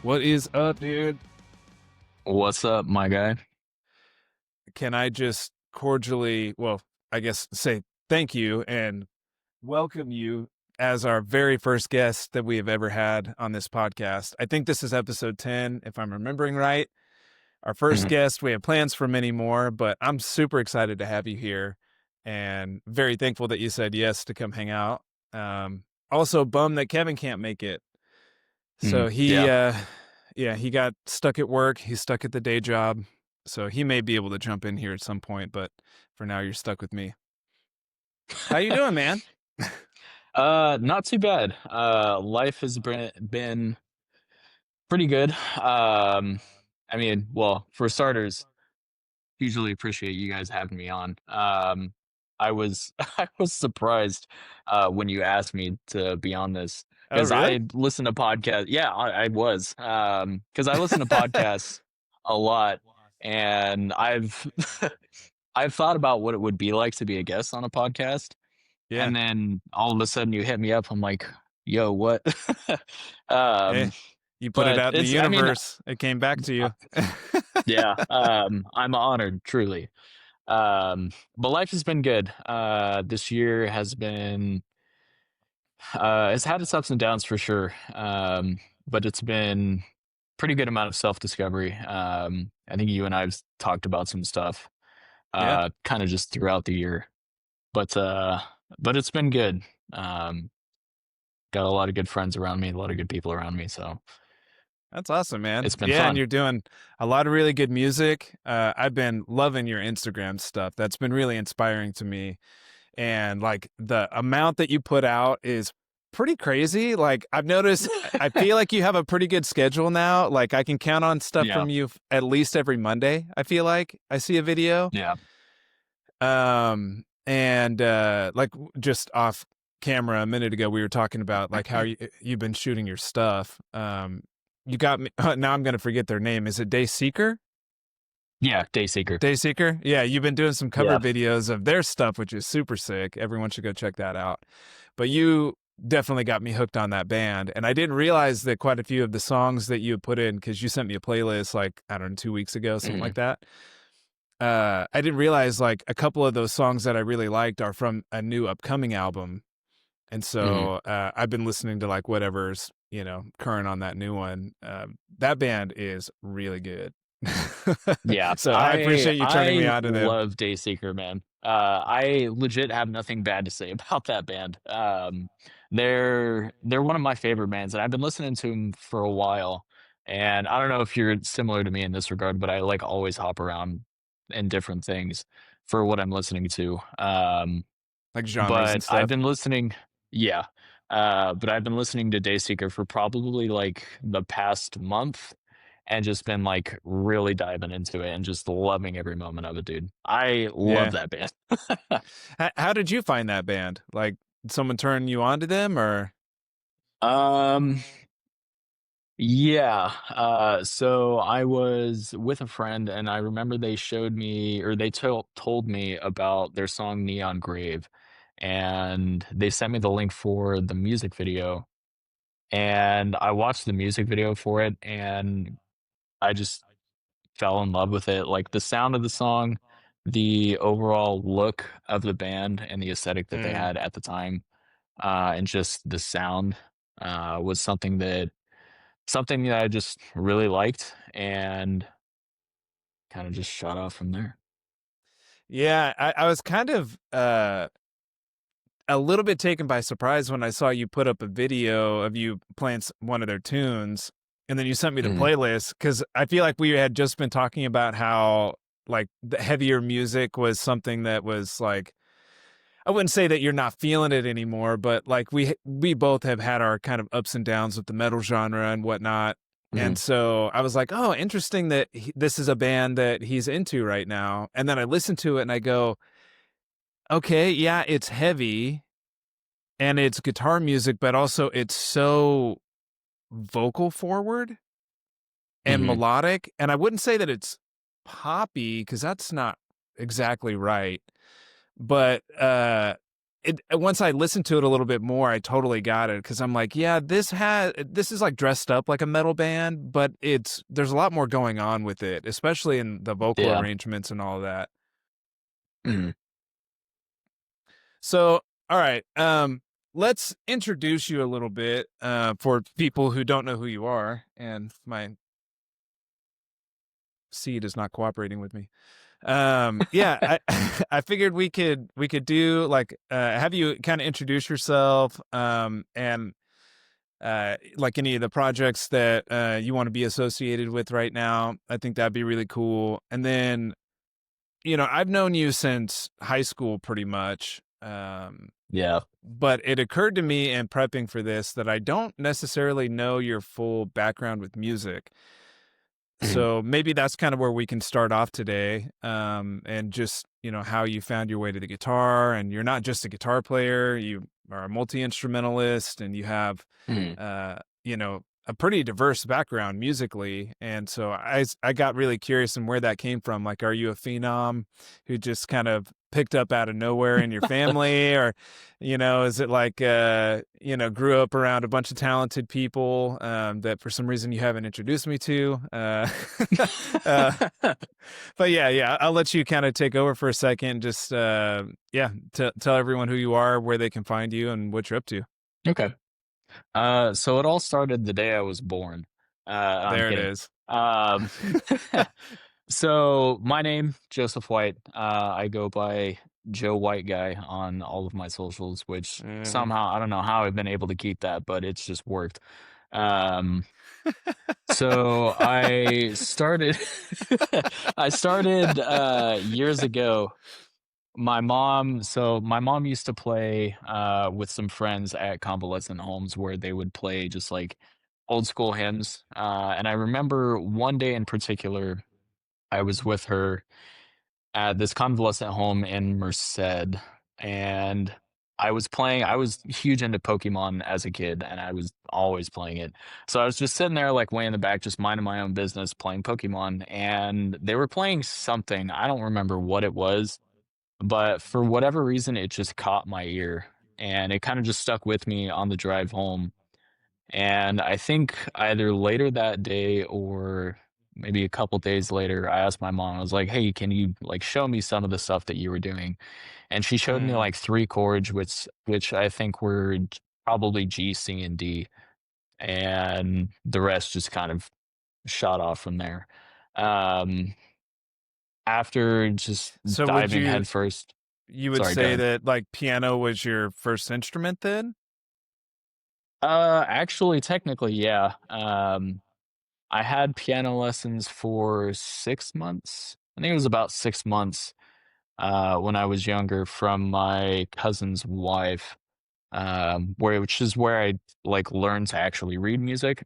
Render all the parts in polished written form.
What is up, dude? What's up, my guy? Can I just cordially, well, I guess say thank you and welcome you as our very first guest that we have ever had on this podcast. I think this is episode 10, if I'm remembering right. Our first guest, we have plans for many more, but I'm super excited to have you here and very thankful that you said yes to come hang out. Also bummed that Kevin can't make it. So he got stuck at work. He's stuck at the day job. So he may be able to jump in here at some point, but for now you're stuck with me. How you doing, man? Not too bad. Life has been pretty good. I mean, well, for starters, hugely appreciate you guys having me on. I was I was surprised when you asked me to be on this because really? I listen to podcasts. Yeah, I was because I listen to podcasts a lot, and I've I've thought about what it would be like to be a guest on a podcast. Yeah. And then all of a sudden you hit me up. I'm like, yo, what? Hey, you put it but out in the it's, I mean, universe. It came back to you. yeah, I'm honored, truly. But life has been good. This year has been, it's had its ups and downs for sure. But it's been pretty good amount of self-discovery. I think you and I have talked about some stuff, Yeah. kind of just throughout the year. But it's been good. Got a lot of good friends around me, a lot of good people around me. So That's awesome, man. it's been Yeah, and fun. you're doing a lot of really good music. I've been loving your Instagram stuff. That's been really inspiring to me. And like the amount that you put out is pretty crazy. Like I've noticed, I feel like you have a pretty good schedule now. Like I can count on stuff Yeah. from you at least every Monday. I feel like I see a video. Yeah. And like just off camera a minute ago, we were talking about like how you've been shooting your stuff. You got me. Now I'm going to forget their name. Is it Day Seeker? Yeah. Day Seeker. Day Seeker. Yeah. You've been doing some cover Yeah. videos of their stuff, which is super sick. Everyone should go check that out. But you definitely got me hooked on that band. And I didn't realize that quite a few of the songs that you had put in, because you sent me a playlist like, I don't know, 2 weeks ago, something like that. I didn't realize like a couple of those songs that I really liked are from a new upcoming album. And so I've been listening to like whatever's, current on that new one. That band is really good. Yeah. So I appreciate you turning me on to them. I love Day Seeker, man. I legit have nothing bad to say about that band. They're one of my favorite bands, and I've been listening to them for a while. And I don't know if you're similar to me in this regard, but I like always hop around in different things for what I'm listening to. Like genres and But stuff. I've been listening, yeah. But I've been listening to Day Seeker for probably like the past month and just been like really diving into it and just loving every moment of it, dude. I love that band. How did you find that band? Like someone turn you on to them or? Yeah. So I was with a friend and I remember they showed me or they told me about their song Neon Grave, and they sent me the link for the music video, and I watched the music video for it and I just fell in love with it. Like the sound of the song, the overall look of the band and the aesthetic that they had at the time, and just the sound was something that I just really liked and kind of just shot off from there. Yeah, I was kind of a little bit taken by surprise when I saw you put up a video of you playing one of their tunes, and then you sent me the playlist, because I feel like we had just been talking about how like the heavier music was something that was like, I wouldn't say that you're not feeling it anymore, but like we both have had our kind of ups and downs with the metal genre and whatnot. And so I was like, oh, interesting that this is a band that he's into right now. And then I listened to it and I go, okay, yeah, it's heavy and it's guitar music, but also it's so vocal forward and melodic. And I wouldn't say that it's poppy, because that's not exactly right. But once I listened to it a little bit more, I totally got it because I'm like, yeah, this is like dressed up like a metal band, but there's a lot more going on with it, especially in the vocal Yeah. arrangements and all of that. Mhm. So, all right, let's introduce you a little bit for people who don't know who you are, and my seed is not cooperating with me. Yeah, I I figured we could do like have you kind of introduce yourself, and like any of the projects that you want to be associated with right now. I think that'd be really cool. And then, I've known you since high school pretty much. Yeah. But it occurred to me in prepping for this that I don't necessarily know your full background with music. Mhm. So maybe that's kind of where we can start off today, and just how you found your way to the guitar, and you're not just a guitar player, you are a multi-instrumentalist, and you have, Mhm. uh, a pretty diverse background musically, and so I got really curious in where that came from. Like, are you a phenom who just kind of picked up out of nowhere in your family, or is it like, grew up around a bunch of talented people that for some reason you haven't introduced me to? uh, but yeah, I'll let you kind of take over for a second. Just, yeah, tell everyone who you are, where they can find you, and what you're up to. Okay. So it all started the day I was born. I'm There it kidding. is. Um, so my name, Joseph White. I go by Joe White Guy on all of my socials, which Mhm. somehow I don't know how I've been able to keep that, but it's just worked. Um, so I started I started years ago. My mom used to play with some friends at convalescent homes where they would play just like old school hymns. And I remember one day in particular, I was with her at this convalescent home in Merced, and I was huge into Pokemon as a kid, and I was always playing it. So I was just sitting there like way in the back, just minding my own business, playing Pokemon, and they were playing something. I don't remember what it was, but for whatever reason, it just caught my ear, and it kind of just stuck with me on the drive home. And I think either later that day or maybe a couple days later, I asked my mom, I was like, "Hey, can you like show me some of the stuff that you were doing?" And she showed me Mm. like three chords, which I think were probably G, C, and D, and the rest just kind of shot off from there. Um, After just So would diving you headfirst. you would Sorry, go say ahead. that like piano was your first instrument then? Actually, technically, yeah. I had piano lessons for 6 months. I think it was about 6 months, when I was younger from my cousin's wife, which is where I, like, learned to actually read music.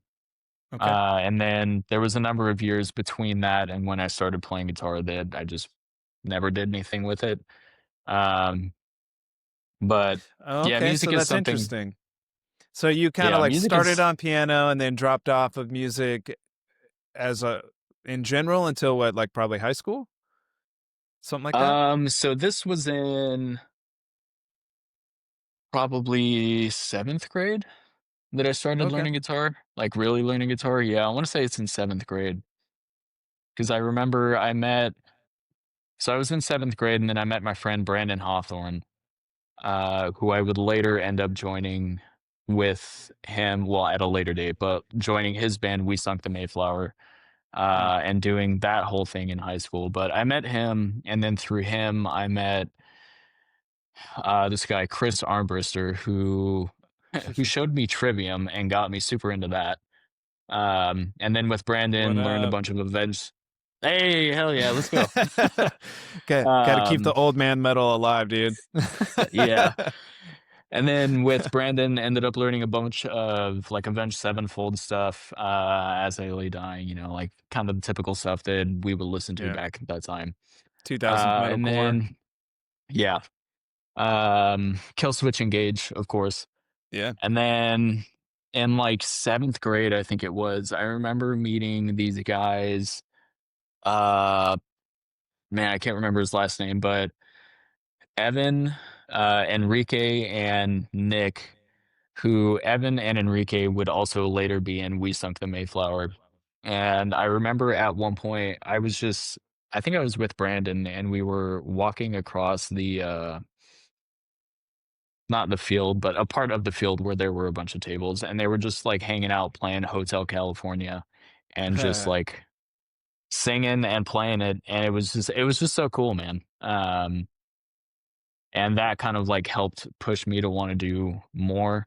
Okay. And then there was a number of years between that and when I started playing guitar that I just never did anything with it. Um, but yeah, Okay, music so is that's something. interesting. So you kind of Yeah, like music started is. on piano and then dropped off of music as a in general until what, like probably high school? Something like that? So this was in probably 7th grade that I started Okay. learning guitar, like, really learning guitar. Yeah, I wanna say it's in 7th grade because I remember I was in 7th grade, and then I met my friend Brandon Hawthorne, who I would later end up joining with him, well, at a later date, but joining his band, We Sunk the Mayflower, Mm. and doing that whole thing in high school. But I met him, and then through him, I met this guy Chris Armbrister, who showed me Trivium and got me super into that. And then with What Brandon, learned a up? bunch of events. Hey, hell yeah, let's go. Got to keep the um, old man metal alive, dude. yeah. And then with Brandon, ended up learning a bunch of like Avenged Sevenfold stuff, as I lay dying, like kind of the typical stuff that we would listen to Yeah. back at that time. 2000s And metalcore. then yeah, Kill Switch Engage, of course. Yeah. And then in like 7th grade, I think it was, I remember meeting these guys. Uh, Man, I can't remember his last name, but Evan. Enrique and Nick, who Evan and Enrique would also later be in We Sunk the Mayflower. And I remember at one point I think I was with Brandon and we were walking across the not the field, but a part of the field where there were a bunch of tables and they were just like hanging out playing Hotel California and just like singing and playing it, and it was just so cool, man. And that kind of like helped push me to want to do more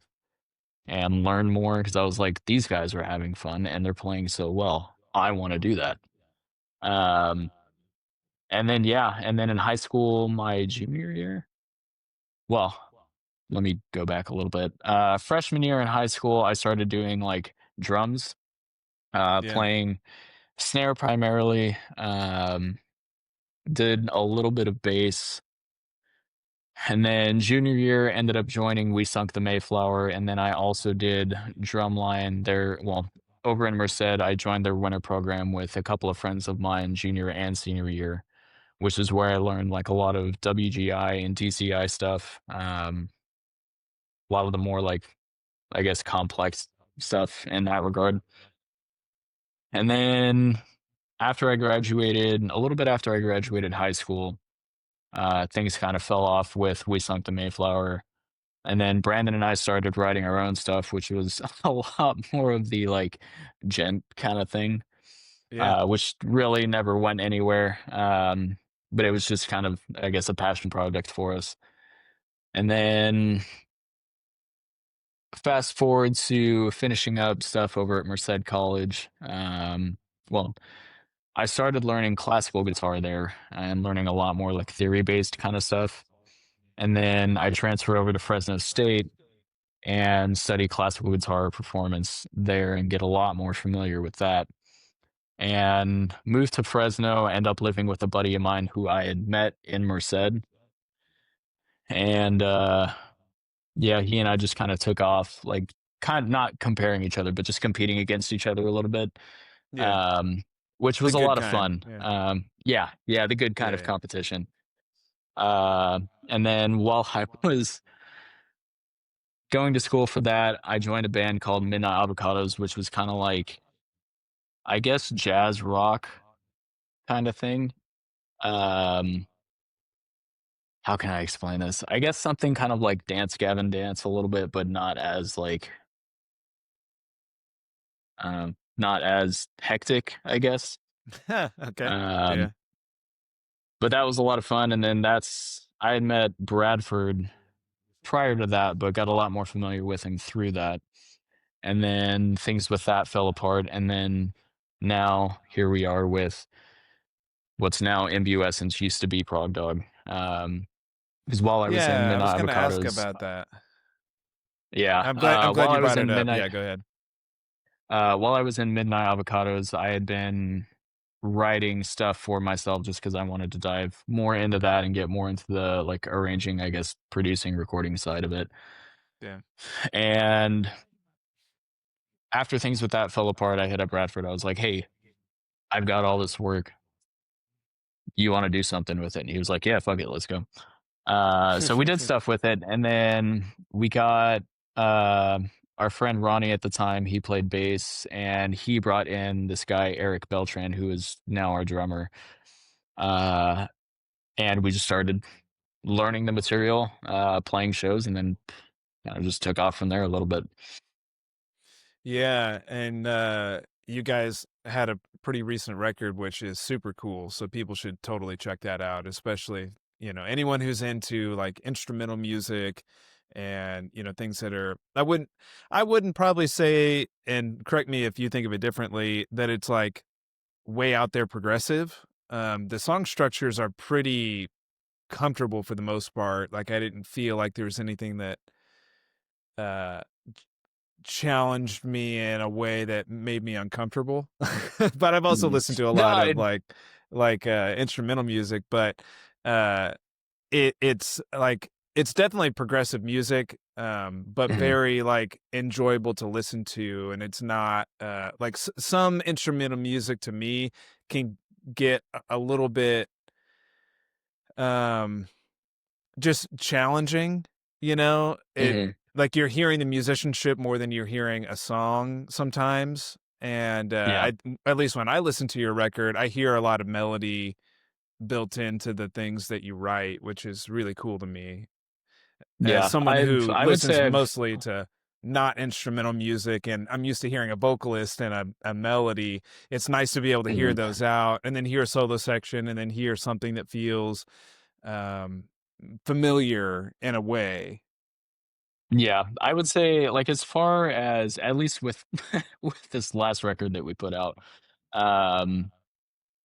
and learn more because I was like, these guys are having fun and they're playing so well. I want to do that. Um, and then yeah, and then in high school, my junior year. Well, let me go back a little bit. Freshman year in high school, I started doing like drums, Yeah. playing snare primarily. Did a little bit of bass. And then junior year ended up joining We Sunk the Mayflower, and then I also did drumline there. Well, over in Merced, I joined their winter program with a couple of friends of mine, junior and senior year, which is where I learned like a lot of WGI and DCI stuff. A lot of the more like, I guess, complex stuff in that regard. And then after I graduated, a little bit after I graduated high school, things kind of fell off with We Sunk the Mayflower. And then Brandon and I started writing our own stuff, which was a lot more of the like gent kind of thing, Yeah. which really never went anywhere. But it was just kind of, I guess, a passion project for us. And then fast forward to finishing up stuff over at Merced College. Well, I started learning classical guitar there and learning a lot more like theory based kind of stuff. And then I transferred over to Fresno State and study classical guitar performance there and get a lot more familiar with that. And moved to Fresno, end up living with a buddy of mine who I had met in Merced. And yeah, he and I just kind of took off, like kind of not comparing each other, but just competing against each other a little bit. Yeah. Um, which The was a good lot of kind. fun. Yeah. Yeah, the good kind Yeah. of Yeah. competition. And then while I was going to school for that, I joined a band called Midnight Avocados, which was kind of like, I guess, jazz rock kind of thing. Um, how can I explain this? I guess something kind of like Dance Gavin Dance a little bit, but not as hectic, I guess. Okay. Yeah. Um, but that was a lot of fun. And then I had met Bradford prior to that, but got a lot more familiar with him through that. And then things with that fell apart. And then now here we are with what's now MBUS and used to be Prog Dog. Because while I was in Yeah. I was Midnight gonna ask Avocados, about that. yeah, I'm glad while you I was brought it in up. Midnight, Yeah. Go ahead. while I was in Midnight Avocados, I had been writing stuff for myself just because I wanted to dive more into that and get more into the like arranging, I guess, producing, recording side of it. Yeah. And after things with that fell apart, I hit up Bradford. I was like, "Hey, I've got all this work. You want to do something with it?" And he was like, "Yeah, fuck it, let's go." So we did stuff with it, and then we got uh, our friend Ronnie at the time. He played bass, and he brought in this guy Eric Beltran, who is now our drummer. Uh, and we just started learning the material, playing shows, and then kind of just took off from there a little bit. Yeah, and you guys had a pretty recent record, which is super cool. So people should totally check that out, especially, anyone who's into like instrumental music and, things that are I wouldn't probably say, and correct me if you think of it differently, that it's like way out there progressive. The song structures are pretty comfortable for the most part. Like I didn't feel like there was anything that uh challenged me in a way that made me uncomfortable. But I've also Mhm. listened to a No, lot of instrumental music, but uh it's like it's definitely progressive music, but mhm, very like enjoyable to listen to, and it's not like some instrumental music to me can get a little bit um just challenging, you know? It Mhm. like you're hearing the musicianship more than you're hearing a song sometimes. And Yeah. at least when I listen to your record, I hear a lot of melody built into the things that you write, which is really cool to me. As Yeah. someone I've who I would listens say I've mostly to not instrumental music and I'm used to hearing a vocalist and a melody, it's nice to be able to hear Mhm. those out and then hear a solo section and then hear something that feels um, familiar in a way. Yeah, I would say, like, as far as at least with with this last record that we put out, um,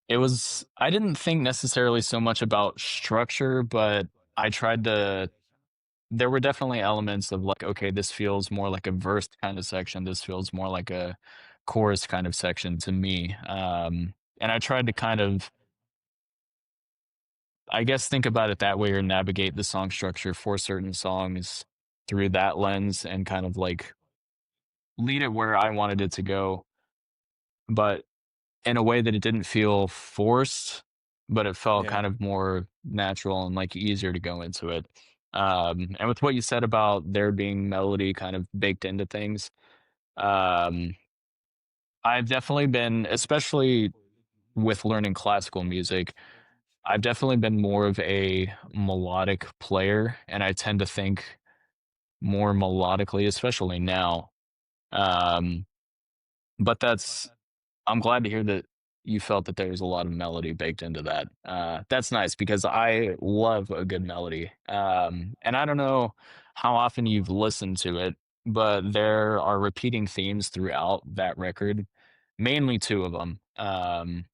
it was I didn't think necessarily so much about structure, but I tried to there were definitely elements of like, okay, this feels more like a verse kind of section, this feels more like a chorus kind of section to me. And I tried to kind of, I guess, think about it that way or navigate the song structure for certain songs through that lens and kind of like lead it where I wanted it to go, but in a way that it didn't feel forced, but it felt Yeah. kind of more natural and like easier to go into it. And with what you said about there being melody kind of baked into things, um, I've definitely been, especially with learning classical music, I've definitely been more of a melodic player, and I tend to think more melodically, especially now. Um, but I'm glad to hear that you felt that there was a lot of melody baked into that. That's nice because I love a good melody. And I don't know how often you've listened to it, but there are repeating themes throughout that record, mainly two of them, and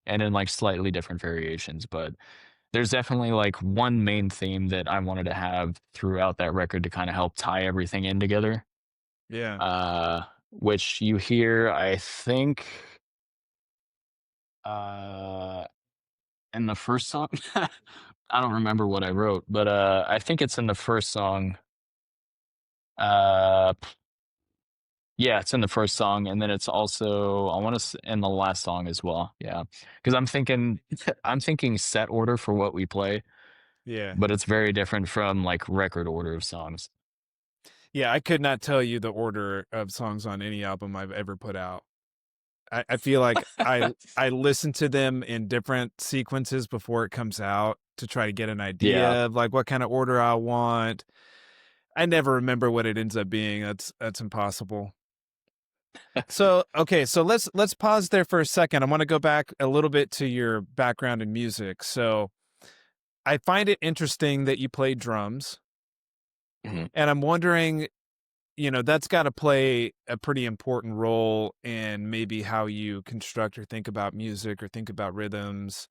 in like slightly different variations. But there's definitely like one main theme that I wanted to have throughout that record to kind of help tie everything in together. Yeah. Which you hear, I think, uh, in the first song. I don't remember what I wrote, but, I think it's in the first song. Uh, yeah, it's in the first song, and then it's also I wanna in the last song as well, yeah, because 'Cause I'm thinking I'm thinking set order for what we play, Yeah. but it's very different from, like, record order of songs. Yeah. I could not tell you the order of songs on any album I've ever put out. I feel like I listen to them in different sequences before it comes out to try to get an Yeah. idea of like what kind of order I want. I never remember what it ends up being. That's impossible. So, okay, so let's pause there for a second. I want to go back a little bit to your background in music. So, I find it interesting that you play drums, Mhm, and I'm wondering, that's got to play a pretty important role in maybe how you construct or think about music or think about rhythms.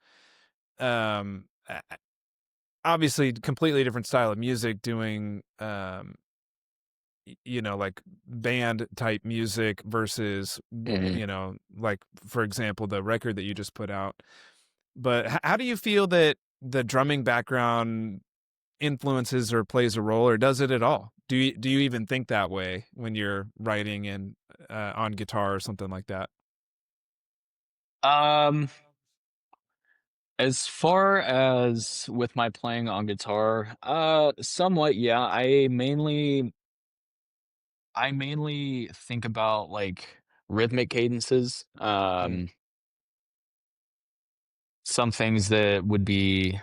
Um, obviously, completely different style of music doing like band type music versus, mhm. like for example, the record that you just put out. But how do you feel that the drumming background influences or plays a role, or does it at all? Do you even think that way when you're writing and on guitar or something like that? Um, as far as with my playing on guitar, somewhat, yeah, I mainly think about, like, rhythmic cadences, Mm, some things that would be,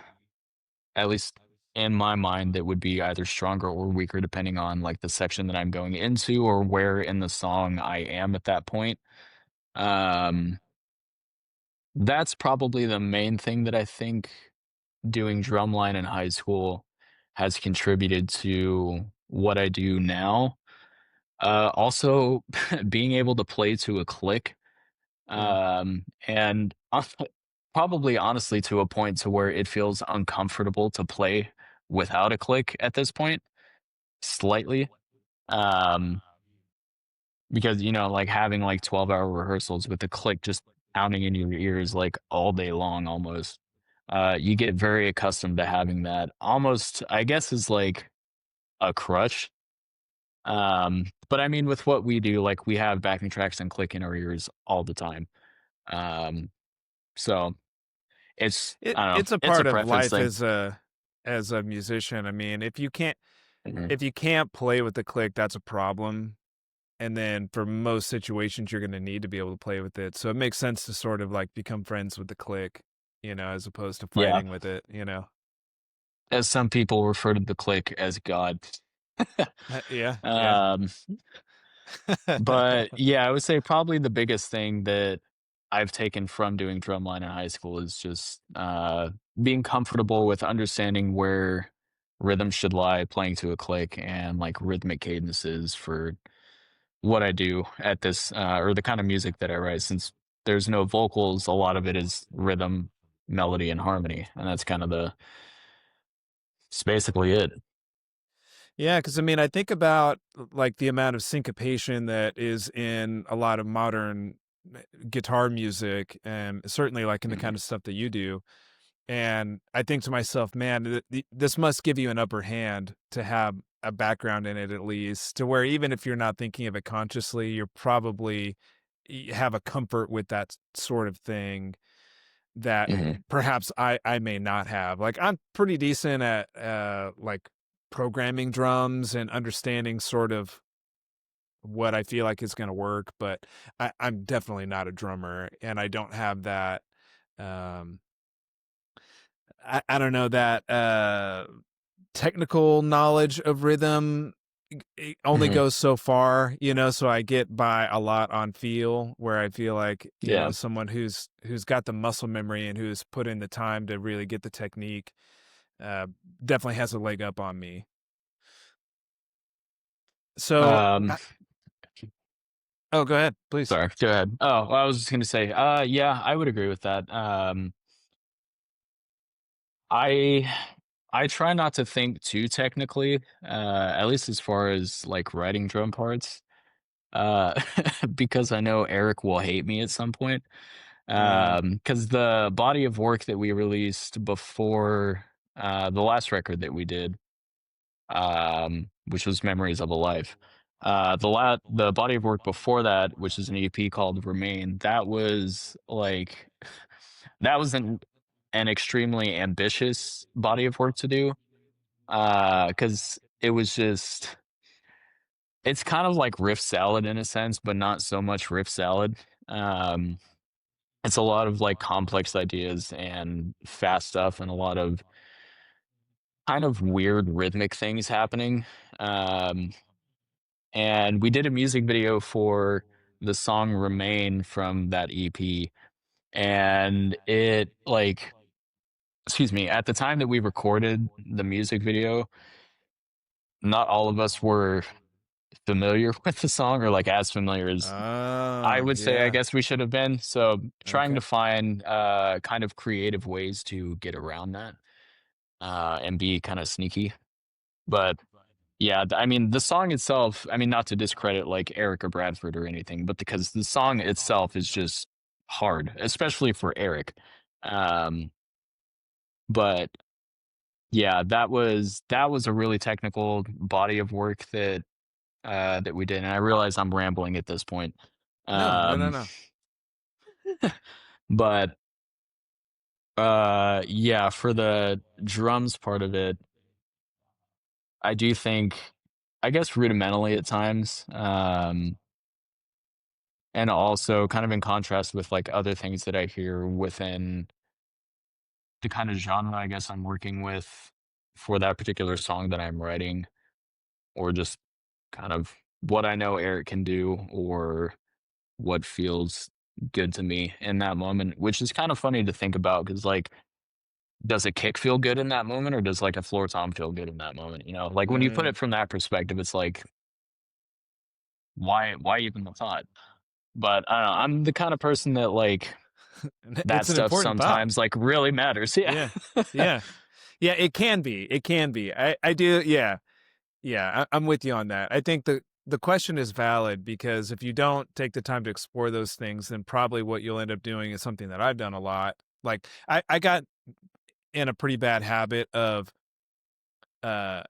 at least in my mind, that would be either stronger or weaker depending on, like, the section that I'm going into or where in the song I am at that point. Um, that's probably the main thing that I think doing drumline in high school has contributed to what I do now. Also, being able to play to a click. yeah, And probably honestly to a point to where it feels uncomfortable to play without a click at this point, slightly. Um, because, like having like 12-hour rehearsals with the click just pounding in your ears like all day long almost. You get very accustomed to having that almost, I guess, is like a crutch. But I mean, with what we do, like we have backing tracks and click in our ears all the time. Um, so I don't know, it's a it's a part of preference life thing. as a musician. I mean, Mhm. if you can't play with the click, that's a problem. And then for most situations, you're going to need to be able to play with it. So it makes sense to sort of like become friends with the click, as opposed to Yeah, fighting with it. as some people refer to the click as God. Yeah, yeah. um, but yeah, I would say probably the biggest thing that I've taken from doing drumline in high school is just being comfortable with understanding where rhythm should lie, playing to a click, and like rhythmic cadences for what I do at this or the kind of music that I write. Since there's no vocals, a lot of it is rhythm, melody, and harmony, and that's kind of it's basically it. Yeah, because I mean, I think about like the amount of syncopation that is in a lot of modern guitar music, and certainly like in the kind Mhm. of stuff that you do. And I think to myself, man, this must give you an upper hand to have a background in it at least, to where even if you're not thinking of it consciously, you're probably have a comfort with that sort of thing that Mhm. perhaps I may not have. Like I'm pretty decent at like programming drums and understanding sort of what I feel like is going to work, but I'm definitely not a drummer, and I don't have that. Um, I don't know that technical knowledge of rhythm. It only Mhm. goes so far, so I get by a lot on feel, where I feel like, Yeah. someone who's got the muscle memory and who's put in the time to really get the technique, uh, definitely has a leg up on me. So, Um, oh, go ahead, please. Sorry, go ahead. Oh, I was just gonna say, yeah, I would agree with that. I I try not to think too technically, at least as far as like writing drum parts, uh, because I know Eric will hate me at some point. Yeah. Because the body of work that we released before the last record that we did, which was Memories of a Life. The body of work before that, which is an EP called Remain, that was like that was an extremely ambitious body of work to do. Because it was just it's kind of like riff salad in a sense, but not so much riff salad. Um, it's a lot of like complex ideas and fast stuff and a lot of kind of weird rhythmic things happening. Um, and we did a music video for the song Remain from that EP. And it like, excuse me, at the time that we recorded the music video, not all of us were familiar with the song or like as familiar as I Oh, would say I yeah. guess we should have been. So trying Okay. to find kind of creative ways to get around that and be kind of sneaky. But yeah, I mean, the song itself, I mean, not to discredit like Eric or Bradford or anything, but because the song itself is just hard, especially for Eric. Um, but yeah, that was a really technical body of work that we did, and I realize I'm rambling at this point. No, no, no, Um, no. but yeah, for the drums part of it, I do think, I guess rudimentally at times. And also kind of in contrast with like other things that I hear within the kind of genre I guess I'm working with for that particular song that I'm writing, or just kind of what I know Eric can do or what feels good to me in that moment, which is kind of funny to think about because like does a kick feel good in that moment or does like a floor tom feel good in that moment? Like when you put Mm. it from that perspective, it's like why even the thought? But I don't know, I'm the kind of person that like that It's an stuff important thought. sometimes, like, really matters, yeah. Yeah. Yeah. Yeah, it can be. It can be. I do. Yeah. Yeah. I'm with you on that. I think the question is valid because if you don't take the time to explore those things, then probably what you'll end up doing is something that I've done a lot. Like I got in a pretty bad habit of uh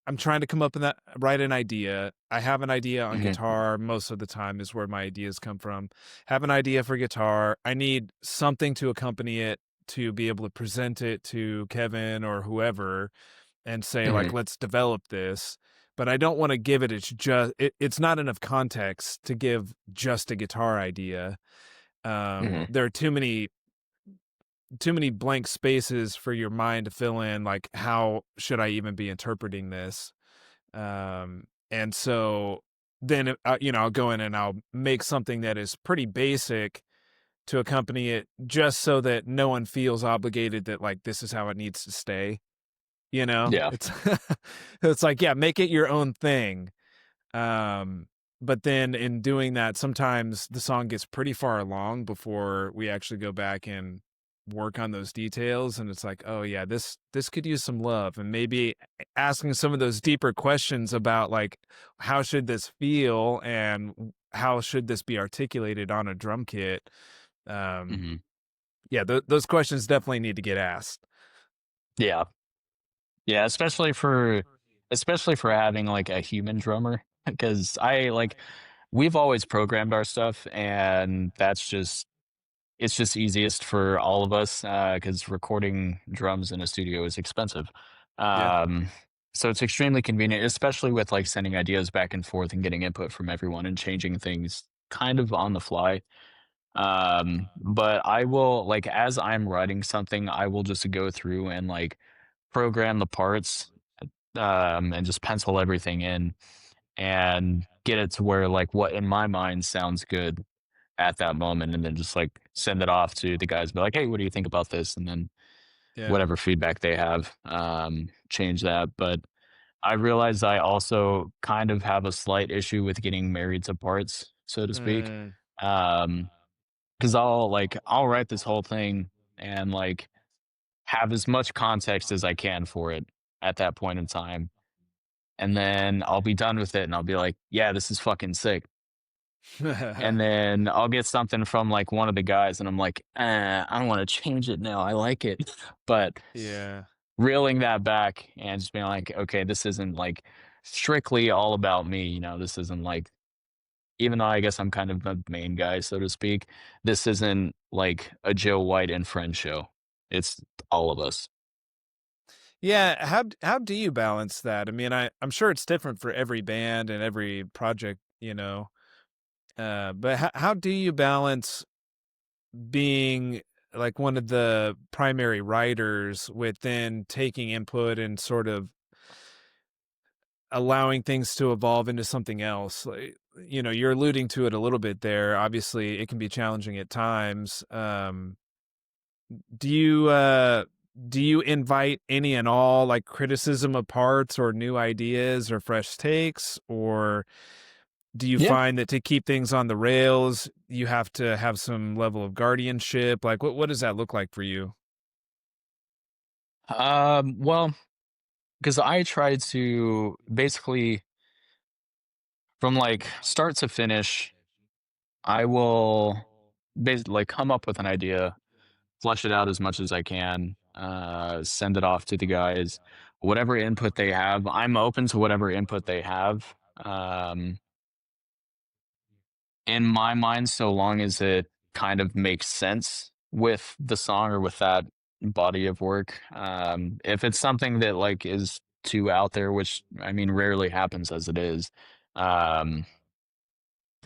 I'm trying to come up with that write an idea. I have an idea on Mhm, guitar most of the time is where my ideas come from. Have an idea for guitar. I need something to accompany it to be able to present it to Kevin or whoever and say like, Mhm. let's develop this. But I don't want to give it, it's not enough context to give just a guitar idea. Mhm. There are too many blank spaces for your mind to fill in, like, how should I even be interpreting this? And so then, I'll go in and I'll make something that is pretty basic to accompany it, just so that no one feels obligated that, like, this is how it needs to stay. Yeah. It's it's like, yeah, make it your own thing. Um, but then in doing that, sometimes the song gets pretty far along before we actually go back and work on those details. And it's like, oh yeah, this could use some love, and maybe asking some of those deeper questions about like, how should this feel and how should this be articulated on a drum kit. Um, Mhm. yeah, those questions definitely need to get asked. Yeah. Yeah, especially for having, like, a human drummer, because we've always programmed our stuff, and it's just easiest for all of us, because recording drums in a studio is expensive. Yeah. Um, so it's extremely convenient, especially with, like, sending ideas back and forth and getting input from everyone and changing things kind of on the fly. But I will, like, as I'm writing something, I will just go through and, like, program the parts, and just pencil everything in and get it to where, like, what in my mind sounds good at that moment, and then just, like, send it off to the guys, be like, "Hey, what do you think about this?" And then Yeah. whatever feedback they have, change that. But I realize I also kind of have a slight issue with getting married to parts, so to speak. Mm, Um, because I'll write this whole thing and, like, have as much context as I can for it at that point in time, and then I'll be done with it, and I'll be like, "Yeah, this is fucking sick." And then I'll get something from, like, one of the guys, and I'm like, I don't wanna change it now, I like it." But yeah. reeling that back and just being like, "Okay, this isn't, like, strictly all about me," this isn't, like, even though I guess I'm kind of the main guy, so to speak, this isn't like a Joe White and Friends show. It's all of us. Yeah, how do you balance that? I mean, I'm sure it's different for every band and every project, but how do you balance being like one of the primary writers with then taking input and sort of allowing things to evolve into something else? Like, you're alluding to it a little bit there. Obviously, it can be challenging at times. Do you do you invite any and all like criticism of parts or new ideas or fresh takes, or do you Yeah. find that to keep things on the rails you have to have some level of guardianship? Like what does that look like for you? Well, because I try to basically from, like, start to finish, I will basically, like, come up with an idea, flesh it out as much as I can, send it off to the guys. Whatever input they have, I'm open to whatever input they have. Um, in my mind, so long as it kind of makes sense with the song or with that body of work. If it's something that, like, is too out there, which I mean rarely happens as it is, um,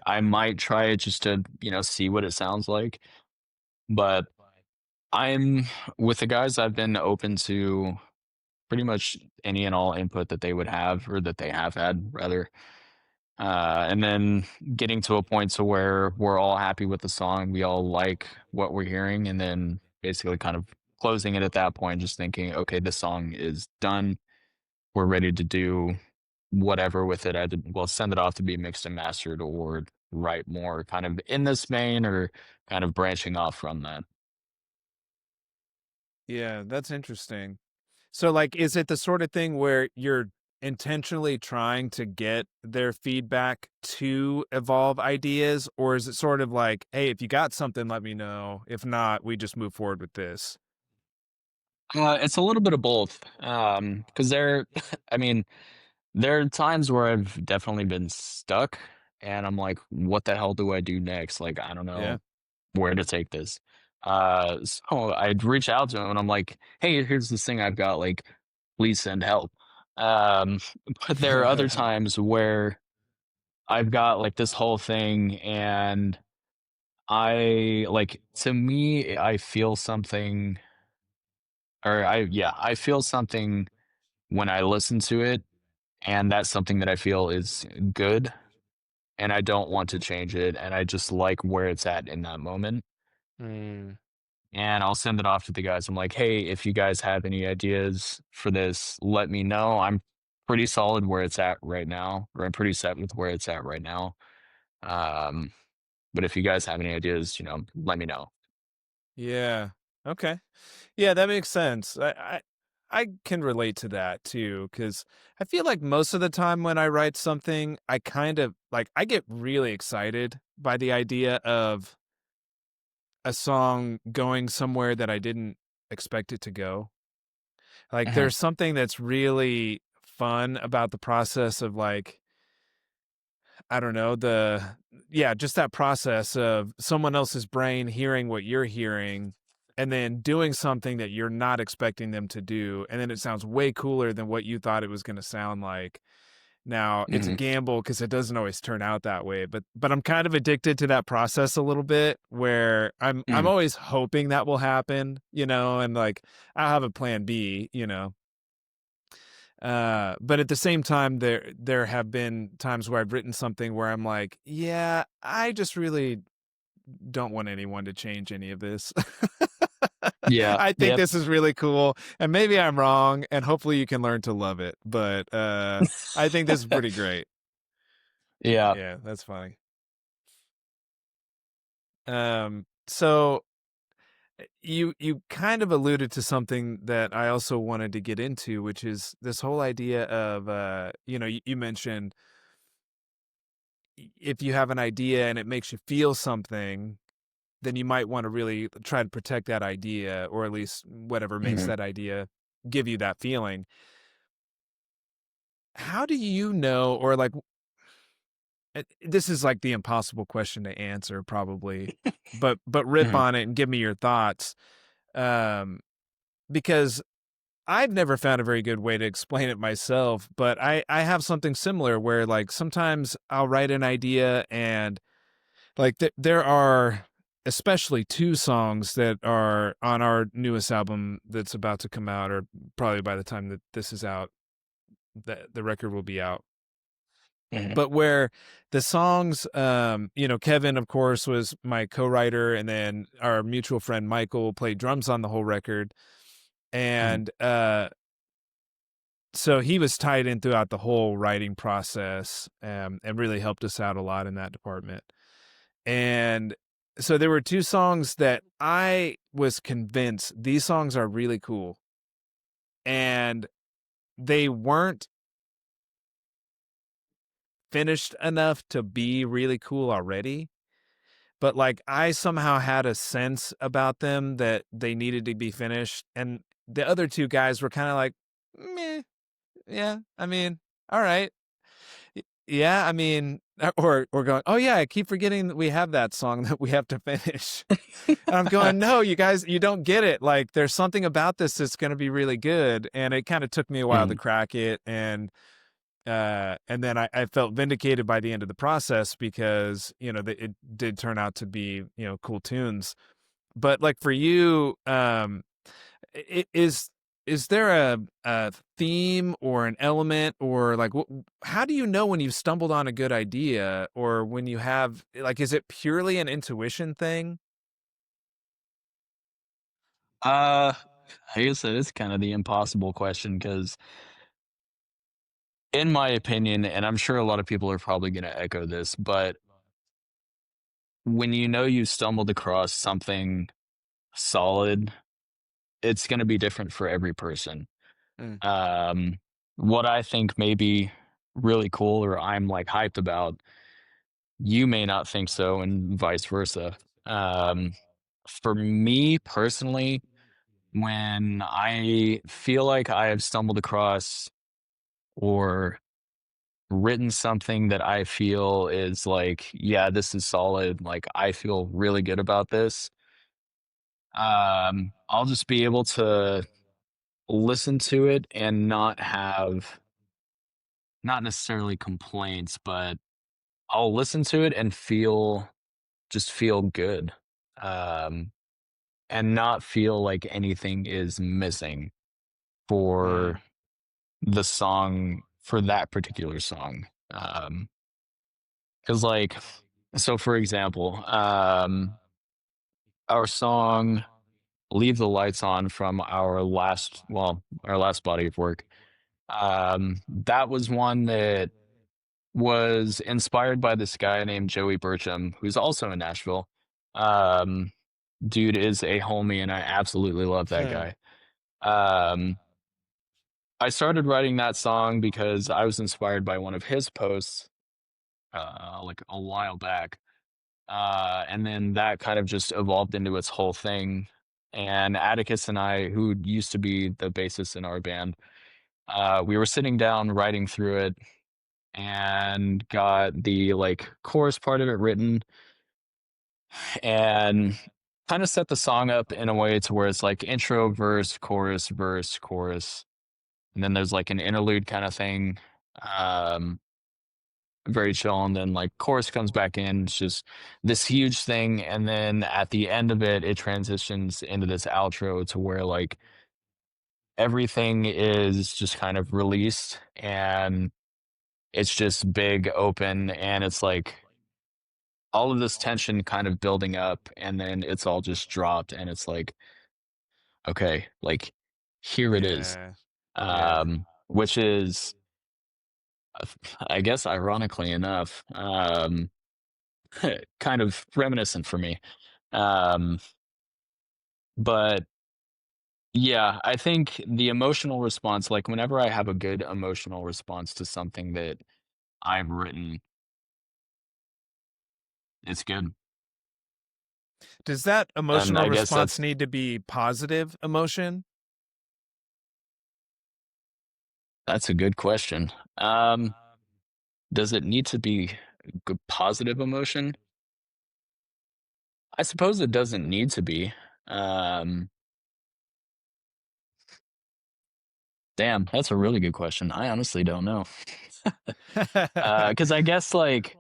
I might try it just to, see what it sounds like. But I'm with the guys, I've been open to pretty much any and all input that they would have or that they have had rather. And then getting to a point to where we're all happy with the song, we all like what we're hearing, and then basically kind of closing it at that point, just thinking, okay, this song is done. We're ready to do whatever with it. Well, send it off to be mixed and mastered or write more kind of in this vein or kind of branching off from that. Yeah, that's interesting. So, like, is it the sort of thing where you're intentionally trying to get their feedback to evolve ideas, or is it sort of like, hey, if you got something, let me know. If not, we just move forward with this? It's a little bit of both. Because I mean, there are times where I've definitely been stuck and I'm like, what the hell do I do next? Like, I don't Yeah. know where to take this. So I'd reach out to him and I'm like, "Hey, here's this thing I've got. Like, please send help." Um, but there are other times where I've got like this whole thing, and to me, I feel something, or I feel something when I listen to it, and that's something that I feel is good, and I don't want to change it, and I just like where it's at in that moment. Mm. And I'll send it off to the guys. I'm like, "Hey, if you guys have any ideas for this, let me know. I'm pretty solid where it's at right now, or I'm pretty set with where it's at right now. Um, but if you guys have any ideas, let me know." Yeah. Okay. Yeah, that makes sense. I can relate to that too, because I feel like most of the time when I write something, I kind of like I get really excited by the idea of a song going somewhere that I didn't expect it to go. Like Mhm, there's something that's really fun about the process of like I don't know, just that process of someone else's brain hearing what you're hearing and then doing something that you're not expecting them to do, and then it sounds way cooler than what you thought it was gonna sound like. Now, it's a mhm, gamble because it doesn't always turn out that way, but I'm kind of addicted to that process a little bit where I'm mhm, always hoping that will happen, and, like, I'll have a plan B, but at the same time, there have been times where I've written something where I'm like, "Yeah, I just really don't want anyone to change any of this. yeah, I think yep. this is really cool, and maybe I'm wrong, and hopefully you can learn to love it, but, I think this is pretty great." Yeah. Yeah, that's funny. So, you kind of alluded to something that I also wanted to get into, which is this whole idea of, you mentioned if you have an idea and it makes you feel something, then you might want to really try to protect that idea, or at least whatever makes Mhm, that idea give you that feeling. How do you know, or like, this is like the impossible question to answer, probably, but rip mhm, on it and give me your thoughts, um, because I've never found a very good way to explain it myself. But I have something similar where like sometimes I'll write an idea and like there are especially two songs that are on our newest album that's about to come out, or probably by the time that this is out, the record will be out. mhm, But where the songs, Kevin, of course, was my co-writer, and then our mutual friend Michael played drums on the whole record, mhm, and so he was tied in throughout the whole writing process, and really helped us out a lot in that department. And so there were two songs that I was convinced these songs are really cool, and they weren't finished enough to be really cool already. But like I somehow had a sense about them that they needed to be finished. And the other two guys were kind of like, meh, yeah, I mean, all right. Yeah, I mean, or going, oh yeah, I keep forgetting that we have that song that we have to finish. And I'm going, no, you guys, you don't get it. Like, there's something about this that's going to be really good. And it kind of took me a while to mhm, crack it. And then I felt vindicated by the end of the process because, it did turn out to be, cool tunes. But like for you, is there a theme or an element, or like how do you know when you've stumbled on a good idea, or when you have like, is it purely an intuition thing? uh, I guess that is kind of the impossible question because, in my opinion, and I'm sure a lot of people are probably going to echo this, but when you stumbled across something solid, it's going to be different for every person. Mm, Um, what I think may be really cool or I'm like hyped about, you may not think so, and vice versa. Um, for me personally, when I feel like I have stumbled across or written something that I feel is like, yeah, this is solid, like I feel really good about this, I'll just be able to listen to it and not have, not necessarily complaints, but I'll listen to it and feel good. Um, and not feel like anything is missing Mm, for the song, for that particular song. Cause like, so for example, our song Leave the Lights On from our last body of work. That was one that was inspired by this guy named Joey Burcham, who's also in Nashville. Um, Dude is a homie, and I absolutely love that guy. Um, I started writing that song because I was inspired by one of his posts, like a while back. And then that kind of just evolved into its whole thing. And Atticus and I, who used to be the bassist in our band, we were sitting down writing through it and got the like chorus part of it written and kind of set the song up in a way to where it's like intro, verse, chorus, and then there's like an interlude kind of thing. Um, Very chill, and then like chorus comes back in. It's just this huge thing, and then at the end of it, it transitions into this outro to where like everything is just kind of released and it's just big open, and it's like all of this tension kind of building up, and then it's all just dropped, and it's like, okay, like here it is. yeah. Yeah. Which is, I guess, ironically enough, kind of reminiscent for me. Um, but yeah, I think the emotional response, like whenever I have a good emotional response to something that I've written, it's good. Does that And emotional I guess response that's need to be positive emotion? that's a good question. Um, does it need to be good positive emotion? I suppose it doesn't need to be. Um, Damn, that's a really good question. I honestly don't know. Because I guess like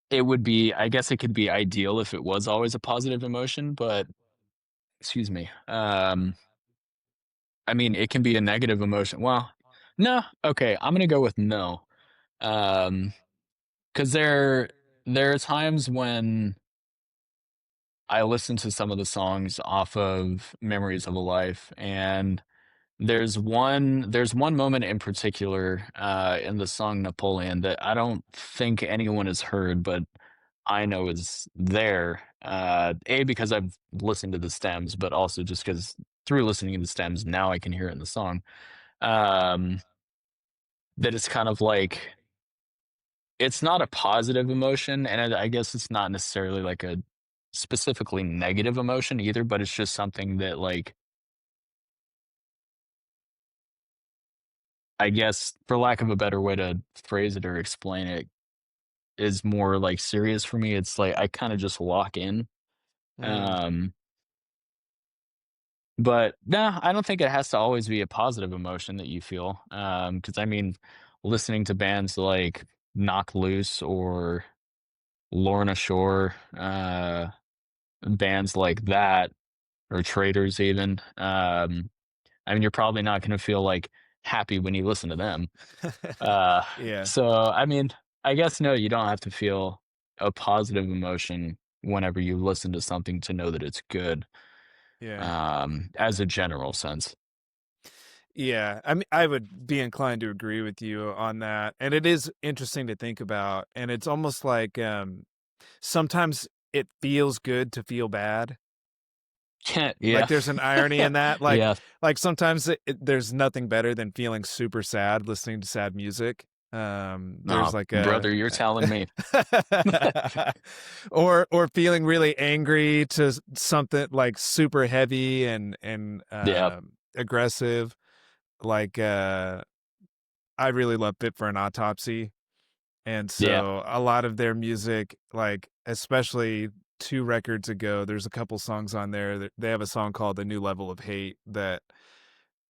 it would be, I guess it could be ideal if it was always a positive emotion, but excuse me. I mean, it can be a negative emotion. Well, no, okay, I'm gonna go with no. Um, because there are times when I listen to some of the songs off of Memories of a Life, and there's one moment in particular in the song Napoleon that I don't think anyone has heard, but I know is there. A, because I've listened to the stems, but also just because through listening to the stems, now I can hear it in the song. Um, that it's kind of like it's not a positive emotion, and I guess it's not necessarily like a specifically negative emotion either, but it's just something that like I guess for lack of a better way to phrase it or explain it is more like serious for me. It's like I kind of just lock in. Mm. Um, But no, I don't think it has to always be a positive emotion that you feel. Because I mean, listening to bands like Knock Loose or Lorna Shore, bands like that, or Traders even. I mean, you're probably not going to feel like happy when you listen to them. Uh, Yeah. so I mean, I guess no, you don't have to feel a positive emotion whenever you listen to something to know that it's good. Yeah. As a general sense. Yeah. I mean, I would be inclined to agree with you on that. And it is interesting to think about. And it's almost like sometimes it feels good to feel bad. Yeah. Like there's an irony in that. Yeah. Like sometimes there's nothing better than feeling super sad listening to sad music. Oh, There's like brother, you're telling me. or feeling really angry to something like super heavy and Yeah. aggressive. Like I really love Fit for an Autopsy, and Yeah. so a lot of their music, like especially 2 records ago. There's a couple songs on there that they have a song called "A New Level of Hate" that,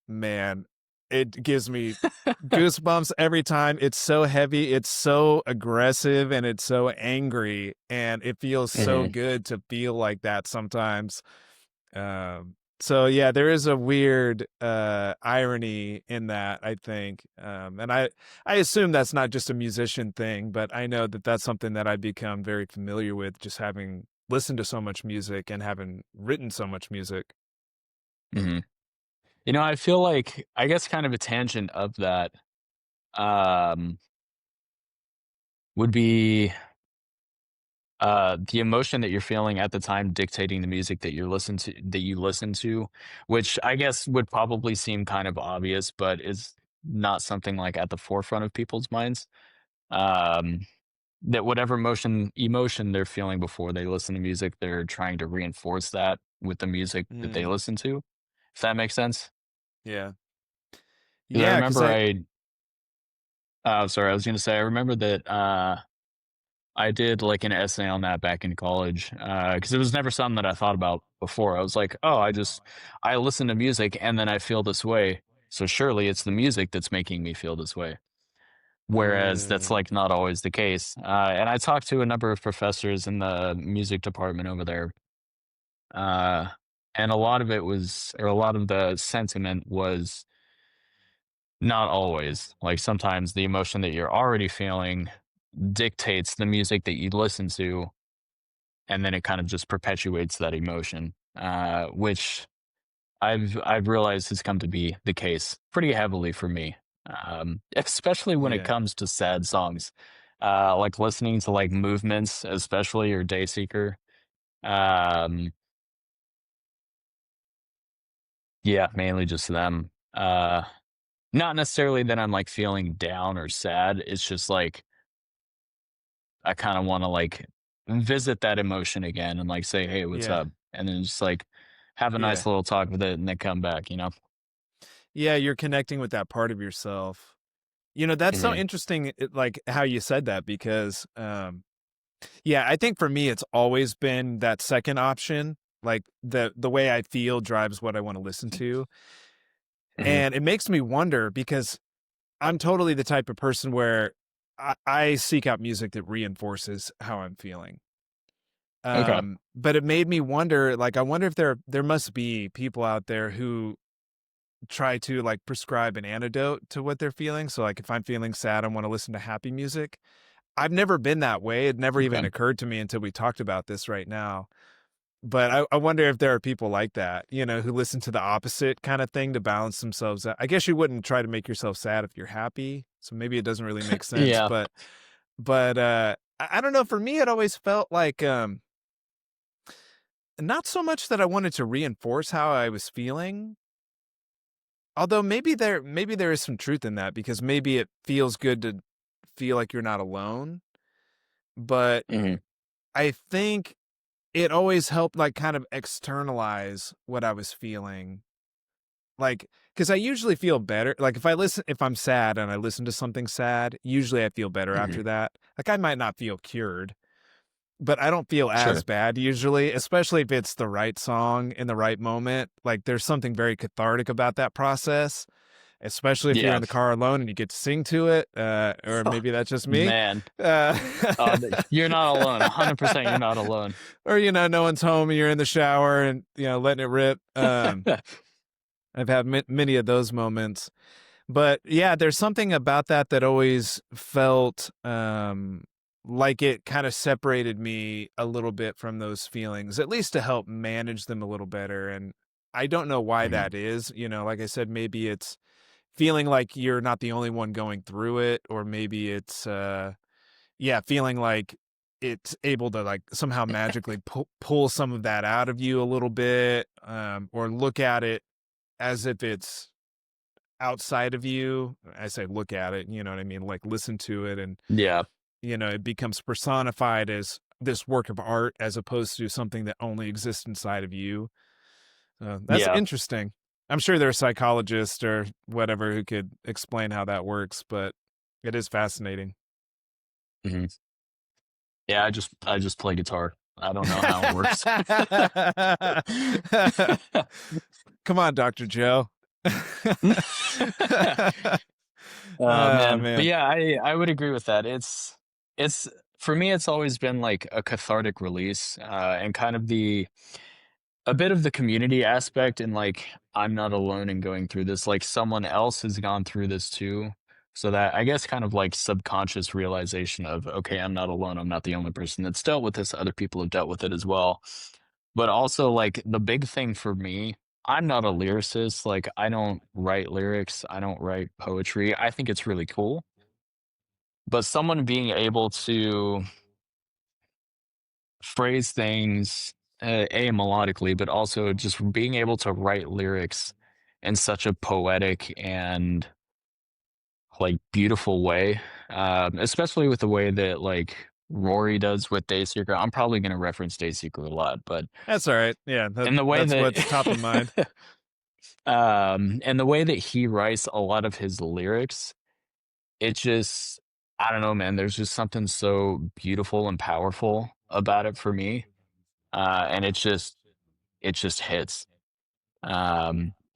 man, it gives me goosebumps every time. It's so heavy, it's so aggressive, and it's so angry, and it feels so Hmm. good to feel like that sometimes. So yeah, there is a weird irony in that, I think. And I assume that's not just a musician thing, but I know that that's something that I've become very familiar with, just having listened to so much music and having written so much music. Hmm. I feel like, I guess, kind of a tangent of that um, would be the emotion that you're feeling at the time dictating the music that you listen to, which I guess would probably seem kind of obvious, but is not something like at the forefront of people's minds. Um, that whatever emotion they're feeling before they listen to music, they're trying to reinforce that with the music that they Mm, listen to. If that makes sense. yeah, Because I yeah, because remember I sorry, I was going to say, I remember that I did like an essay on that back in college because it was never something that I thought about before. I was like, oh, I listen to music and then I feel this way. So surely it's the music that's making me feel this way. Whereas that's mm, like not always the case. And I talked to a number of professors in the music department over there. Uh, and a lot of it was, or a lot of the sentiment was not always. Like sometimes the emotion that you're already feeling dictates the music that you listen to, and then it kind of just perpetuates that emotion, which I've realized has come to be the case pretty heavily for me, especially when it yeah, comes to sad songs, like listening to like Movements, especially, or Dayseeker. Um, yeah, mainly just them. Not necessarily that I'm like feeling down or sad. It's just like I kind of want to like visit that emotion again and like say, "Hey, what's yeah, up?" And then just like have a yeah, nice little talk with it and then come back, you know? yeah. You're connecting with that part of yourself. That's so Mhm. interesting, like how you said that, because yeah, I think for me it's always been that second option. Like the way I feel drives what I want to listen to. Mhm. And it makes me wonder because I'm totally the type of person where I seek out music that reinforces how I'm feeling. Okay. But it made me wonder, like, I wonder if there must be people out there who try to like prescribe an antidote to what they're feeling. So like if I'm feeling sad, I want to listen to happy music. I've never been that way. It never even Okay. occurred to me until we talked about this right now. But I wonder if there are people like that, who listen to the opposite kind of thing to balance themselves out. I guess you wouldn't try to make yourself sad if you're happy. So maybe it doesn't really make sense. Yeah. But I don't know. For me, it always felt like not so much that I wanted to reinforce how I was feeling. Although maybe there is some truth in that because maybe it feels good to feel like you're not alone. But Mhm. I think it always helped like kind of externalize what I was feeling. Like, because I usually feel better. Like if I'm sad and I listen to something sad, usually I feel better Mhm. after that. Like I might not feel cured, but I don't feel as Sure. bad usually, especially if it's the right song in the right moment. Like there's something very cathartic about that process, especially if you're in Yeah. the car alone and you get to sing to it. Or maybe that's just me. Man. Uh, You're not alone. 100% you're not alone. or no one's home and you're in the shower and letting it rip. I've had many of those moments. But yeah, there's something about that that always felt like it kind of separated me a little bit from those feelings, at least to help manage them a little better. And I don't know why Mhm. that is. Like I said, maybe it's feeling like you're not the only one going through it, or maybe it's yeah, feeling like it's able to like somehow magically pull some of that out of you a little bit, or look at it as if it's outside of you. I say look at it, you know what I mean? Like listen to it and, Yeah. it becomes personified as this work of art as opposed to something that only exists inside of you. That's Yeah. interesting. I'm sure there are psychologists or whatever who could explain how that works, but it is fascinating. Mhm. Yeah, I just play guitar. I don't know how it works. Come on, Dr. Joe. Man. But Man. yeah, I would agree with that. It's for me, it's always been like a cathartic release, and kind of a bit of the community aspect, and like I'm not alone in going through this. Like someone else has gone through this too. So that I guess kind of like subconscious realization of, okay, I'm not alone. I'm not the only person that's dealt with this. Other people have dealt with it as well. But also like the big thing for me, I'm not a lyricist. Like I don't write lyrics. I don't write poetry. I think it's really cool. But someone being able to phrase things melodically, but also just being able to write lyrics in such a poetic and like beautiful way, especially with the way that like Rory does with Daysecret. I'm probably going to reference Daysecret a lot, but That's all right. Yeah, in the way that's what's top of mind. that and the way that he writes a lot of his lyrics, it just, I don't know, man. There's just something so beautiful and powerful about it for me, and it just hits.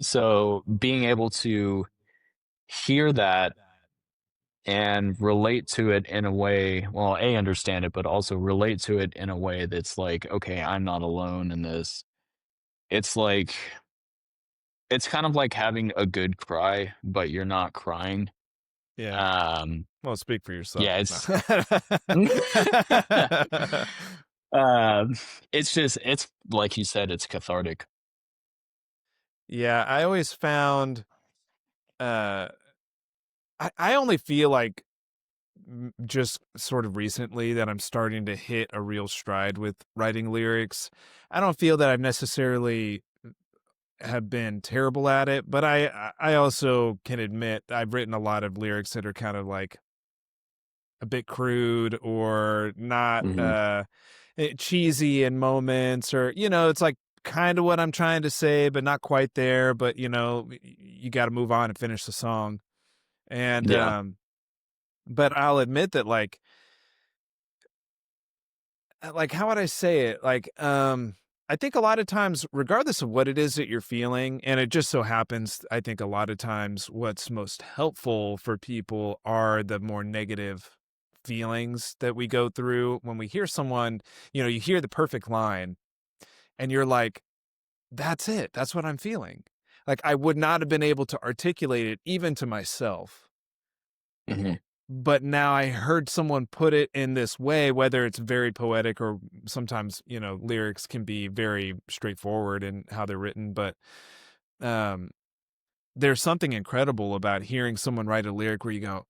So being able to hear that and relate to it in a way, well, A, understand it, but also relate to it in a way that's like, okay, I'm not alone in this. It's like, it's kind of like having a good cry, but you're not crying. Yeah. Um, Well, speak for yourself. yeah, it's just, it's like you said, it's cathartic. Yeah, I always found uh I only feel like just sort of recently that I'm starting to hit a real stride with writing lyrics. I don't feel that I've necessarily have been terrible at it, but I also can admit I've written a lot of lyrics that are kind of like a bit crude or not Hmm. cheesy in moments, or it's like kind of what I'm trying to say but not quite there, but you got to move on and finish the song. And Yeah. but I'll admit that like how would I say it? I think a lot of times, regardless of what it is that you're feeling, and it just so happens, I think a lot of times what's most helpful for people are the more negative feelings that we go through when we hear someone, you hear the perfect line and you're like, that's it. That's what I'm feeling. Like I would not have been able to articulate it even to myself. Hmm. But now I heard someone put it in this way, whether it's very poetic or sometimes, lyrics can be very straightforward in how they're written. But um, there's something incredible about hearing someone write a lyric where you go,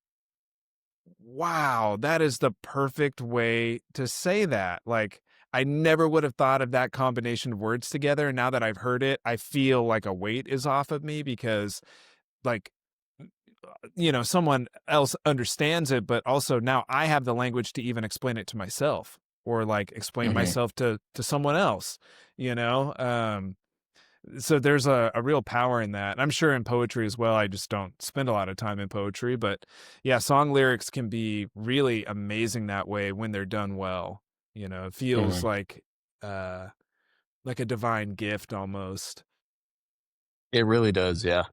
wow, that is the perfect way to say that. Like, I never would have thought of that combination of words together. And now that I've heard it, I feel like a weight is off of me because, like, someone else understands it, but also now I have the language to even explain it to myself or like explain Hmm. myself to someone else, you know? So there's a real power in that. I'm sure in poetry as well. I just don't spend a lot of time in poetry, but yeah, song lyrics can be really amazing that way when they're done well. It feels Hmm. uh like a divine gift almost. It really does. Yeah.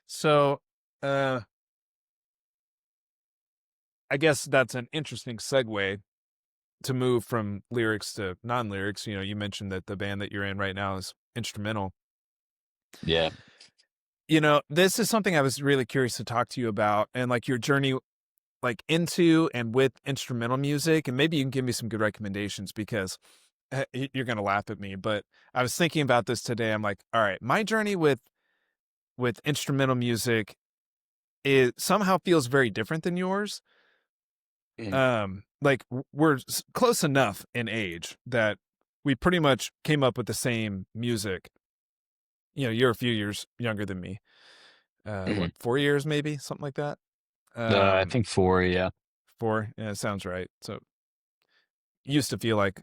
So, uh I guess that's an interesting segue to move from lyrics to non-lyrics. You mentioned that the band that you're in right now is instrumental. Yeah. This is something I was really curious to talk to you about, and like your journey like into and with instrumental music, and maybe you can give me some good recommendations because you're going to laugh at me, but I was thinking about this today. I'm like, all right, my journey with instrumental music is somehow feels very different than yours. Mhm. Like we're close enough in age that we pretty much came up with the same music. You're a few years younger than me. Mhm. What, 4 years maybe, something like that. I Um, think four. Yeah. 4. Yeah, sounds right. So used to feel like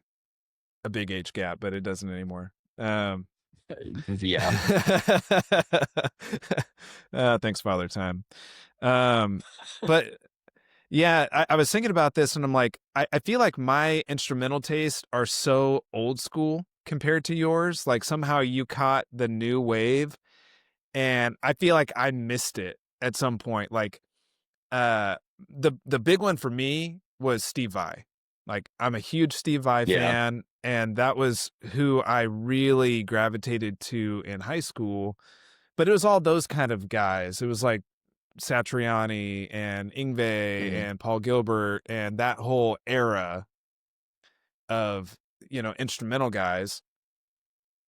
a big age gap, but it doesn't anymore. Yeah. Thanks, Father Time. Um, but Yeah, I was thinking about this and I'm like, I feel like my instrumental tastes are so old school compared to yours. Like somehow you caught the new wave and I feel like I missed it at some point. Like uh the big one for me was Steve Vai. Like I'm a huge Steve Vai Yeah. fan and that was who I really gravitated to in high school. But it was all those kind of guys. It was like Satriani and Yngwie Mhm. and Paul Gilbert and that whole era of, instrumental guys.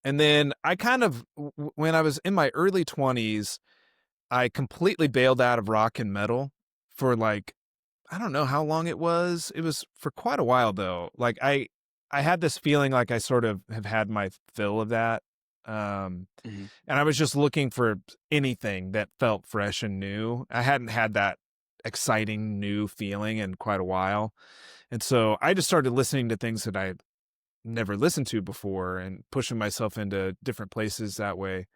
And then I kind of, when I was in my early 20s, I completely bailed out of rock and metal for like, I don't know how long it was. It was for quite a while though. Like I had this feeling like I sort of have had my fill of that. Um, Mhm. and I was just looking for anything that felt fresh and new. I hadn't had that exciting new feeling in quite a while. And so I just started listening to things that I never listened to before and pushing myself into different places that way.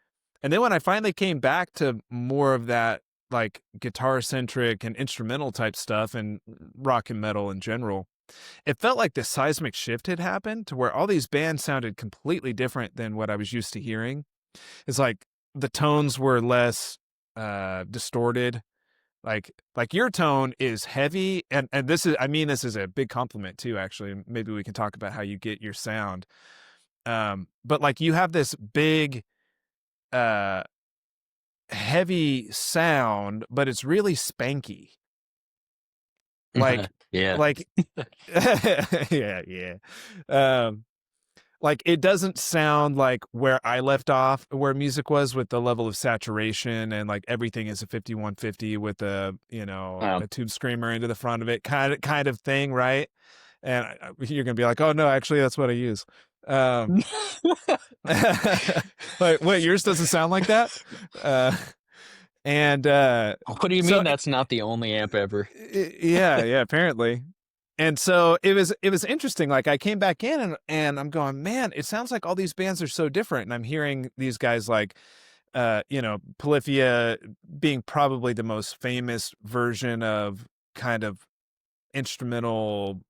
And then when I finally came back to more of that like guitar centric and instrumental type stuff and rock and metal in general, it felt like the seismic shift had happened to where all these bands sounded completely different than what I was used to hearing. It's like the tones were less distorted. Like your tone is heavy and this is, I mean, this is a big compliment too, actually. Maybe we can talk about how you get your sound. But like you have this big uh heavy sound, but it's really spanky. Like Yeah. like yeah, yeah. Um like it doesn't sound like where I left off where music was with the level of saturation and like everything is a 5150 with a, Um, a tube screamer into the front of it kind of thing, right? And you're going to be like, "Oh no, actually that's what I use." Um like what, yours doesn't sound like that? Uh and what do you so mean that's not the only amp ever? yeah, yeah, apparently. And so it was interesting. Like I came back in and I'm going, man, it sounds like all these bands are so different. And I'm hearing these guys like Polyphia being probably the most famous version of kind of instrumental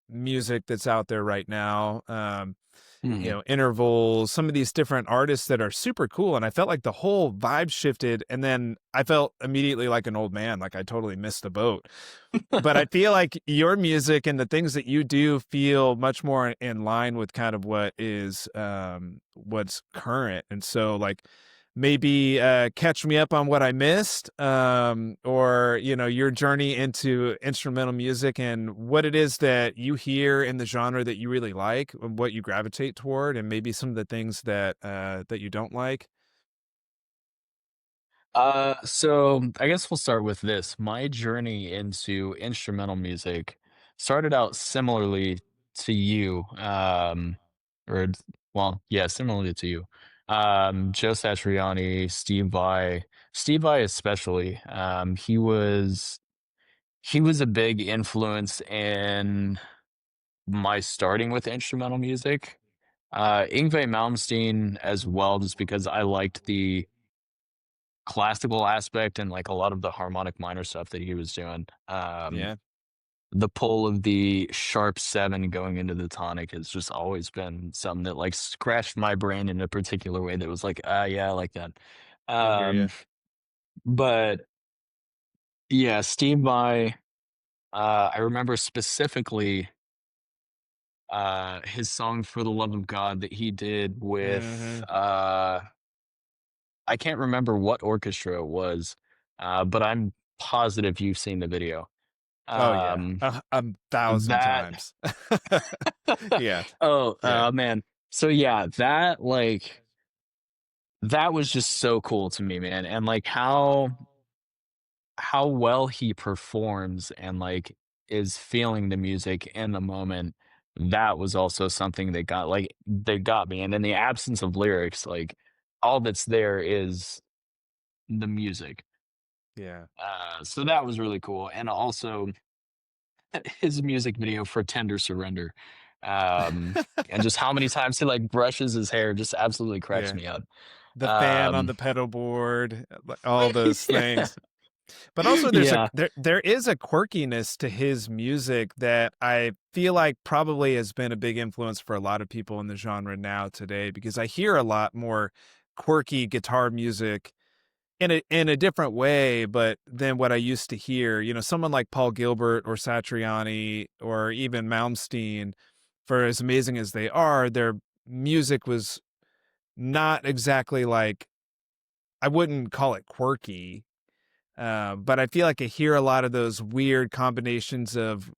music that's out there right now. Mhm. Intervals, some of these different artists that are super cool. And I felt like the whole vibe shifted. And then I felt immediately like an old man, like I totally missed the boat. But I feel like your music and the things that you do feel much more in line with kind of what's current. And so like maybe catch me up on what I missed, or your journey into instrumental music and what it is that you hear in the genre that you really like, and what you gravitate toward, and maybe some of the things that you don't like. So I guess we'll start with this. My journey into instrumental music started out similarly to you, or well, yeah, similarly to you. Joe Satriani, Steve Vai especially. He was a big influence in my starting with instrumental music. Yngwie Malmsteen as well, just because I liked the classical aspect and like a lot of the harmonic minor stuff that he was doing. Yeah, The pull of the sharp seven going into the tonic has just always been something that like scratched my brain in a particular way that was like, ah, yeah, I like that. I hear Um, you. but yeah, Steve Vai, I remember specifically his song For the Love of God that he did with Hmm. I can't remember what orchestra it was, but I'm positive you've seen the video. Oh yeah, Um, a thousand that times. Yeah, oh, yeah, man. So yeah, that was just so cool to me, man, and, like, how well he performs and, like, is feeling the music in the moment, that was also something that got me, and in the absence of lyrics, like, all that's there is the music. yeah. So that was really cool, and also his music video for "Tender Surrender," um, and just how many times he, like, brushes his hair just absolutely cracks Yeah. me up. The fan on Um the pedal board, all those Yeah. things. But also Yeah. there is a quirkiness to his music that I feel like probably has been a big influence for a lot of people in the genre now today, because I hear a lot more quirky guitar music in a different way, but than what I used to hear. You know, someone like Paul Gilbert or Satriani or even Malmsteen, for as amazing as they are, their music was not exactly like, I wouldn't call it quirky. But I feel like I hear a lot of those weird combinations of,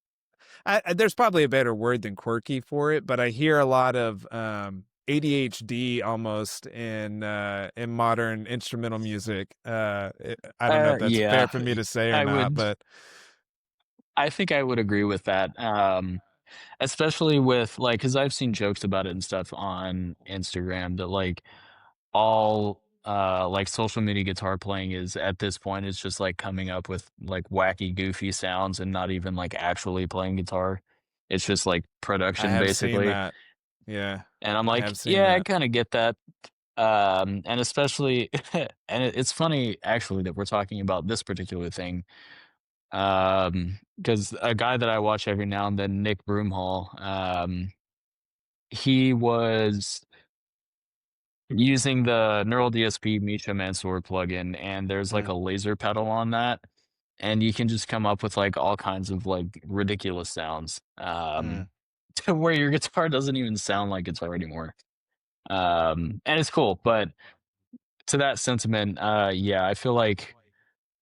there's probably a better word than quirky for it, but I hear a lot of ADHD almost in modern instrumental music. I don't know if that's fair Yeah, for me to say or I not, would. but I think I would agree with that. Especially with like, because I've seen jokes about it and stuff on Instagram that like all like social media guitar playing is at this point is just like coming up with like wacky, goofy sounds and not even like actually playing guitar. It's just like I production have seen basically. that. Yeah, And I'm I like, have seen yeah, I that. kind of get that. And especially, and it's funny actually that we're talking about this particular thing. Because a guy that I watch every now and then, Nick Broomhall, he was using the Neural DSP Misha Mansour plugin, and there's like Mm, a laser pedal on that, and you can just come up with like all kinds of like ridiculous sounds, mm, to where your guitar doesn't even sound like guitar anymore. And it's cool, but to that sentiment, yeah, I feel like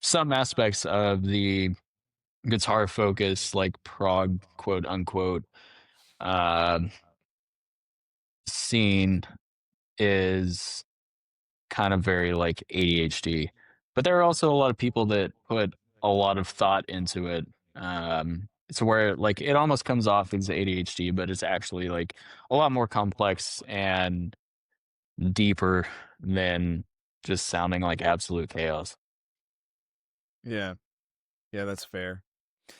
some aspects of the guitar focus, like prog, quote unquote, um, scene is kind of very like ADHD. But there are also a lot of people that put a lot of thought into it. So where like it almost comes off as ADHD, but it's actually like a lot more complex and deeper than just sounding like absolute chaos. yeah, yeah, that's fair.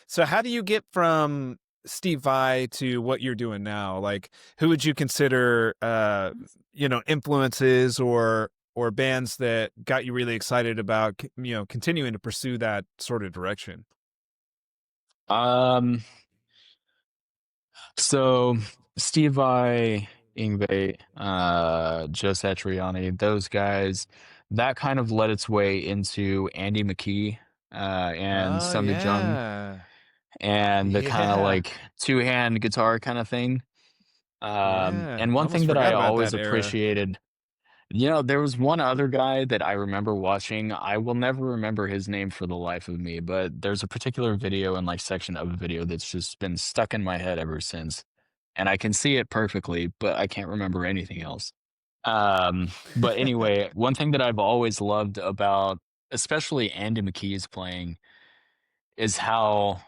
So how do you get from Steve Vai to what you're doing now? Like, who would you consider, influences or bands that got you really excited about, continuing to pursue that sort of direction? Um, so Steve Vai, Ingve, Joe Satriani, those guys, that kind of led its way into Andy McKee, and Oh Sunday Jung, yeah, and the kind of yeah, like two-hand guitar kind of thing. yeah. And I one almost thing that forgot I about always that era. appreciated, there was one other guy that I remember watching. I will never remember his name for the life of me, but there's a particular video and like section of a video that's just been stuck in my head ever since. And I can see it perfectly, but I can't remember anything else. But anyway, one thing that I've always loved about especially Andy McKee's playing is how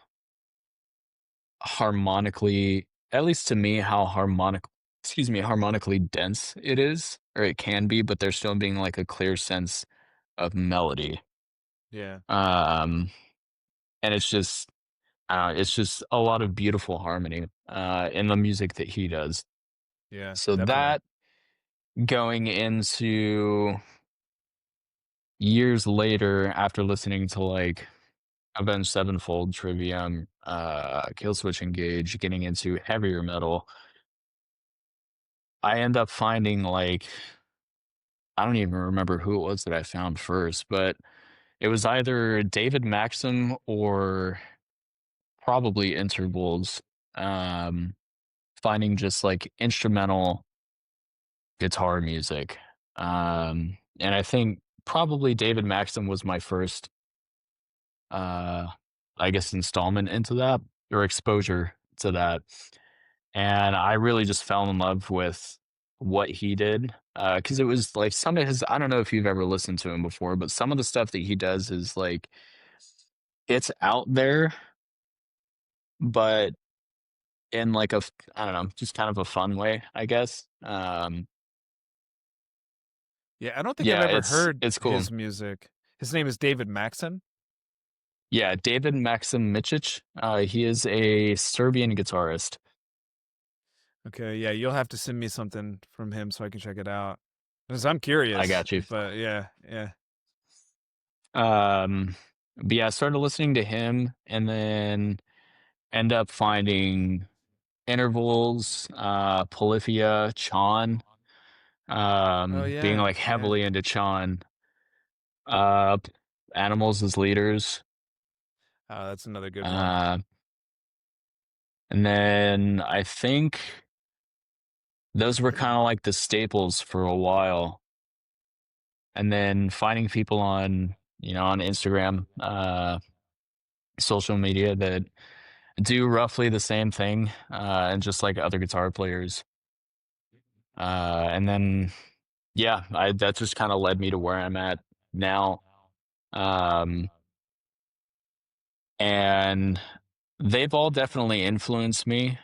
harmonically, at least to me, how harmonically dense it is, or it can be, but there's still being like a clear sense of melody. Yeah, Um, and it's just, it's just a lot of beautiful harmony in the music that he does. yeah, So definitely. that going into years later, after listening to like Avenged Sevenfold, Trivium, Killswitch Engage, getting into heavier metal, I end up finding like I don't even remember who it was that I found first, but it was either David Maxim or probably Intervals, um, finding just like instrumental guitar music. And I think probably David Maxim was my first, uh, I guess, installment into that or exposure to that. And I really just fell in love with what he did, because it was like some of his I don't know if you've ever listened to him before, but some of the stuff that he does is like it's out there, but in like I don't know, just kind of a fun way, I guess. Yeah, I don't think I've Yeah, ever it's heard it's cool. his music. His name is David Maxon. Yeah, David Maxim Micic, he is a Serbian guitarist. Okay, yeah, you'll have to send me something from him so I can check it out. Because I'm I curious, got you. but yeah, yeah, Um but yeah, I started listening to him and then end up finding intervals, Polyphia, Chan, Oh being yeah, like yeah. heavily into Chan, uh, animals as leaders. Oh, that's another good one. Uh, and then I think those were kind of like the staples for a while. And then finding people on, on Instagram, social media that do roughly the same thing, and just like other guitar players. And then, yeah, that just kind of led me to where I'm at now. Um, and they've all definitely influenced me,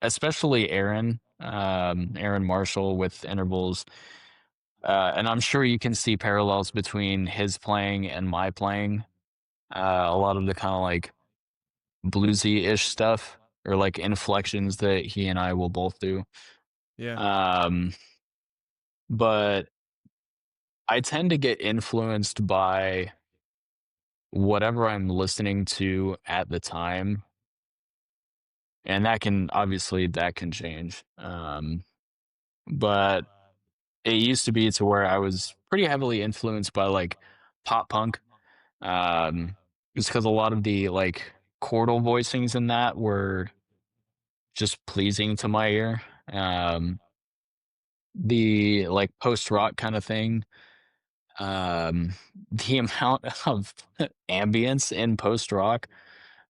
especially Aaron Marshall with intervals. And I'm sure you can see parallels between his playing and my playing. A lot of the kind of like bluesy-ish stuff or like inflections that he and I will both do. Yeah. Um, but I tend to get influenced by whatever I'm listening to at the time, and that can change. But it used to be to where I was pretty heavily influenced by like pop punk. Just because a lot of the like chordal voicings in that were just pleasing to my ear. Um, the like post rock kind of thing. The amount of ambience in post rock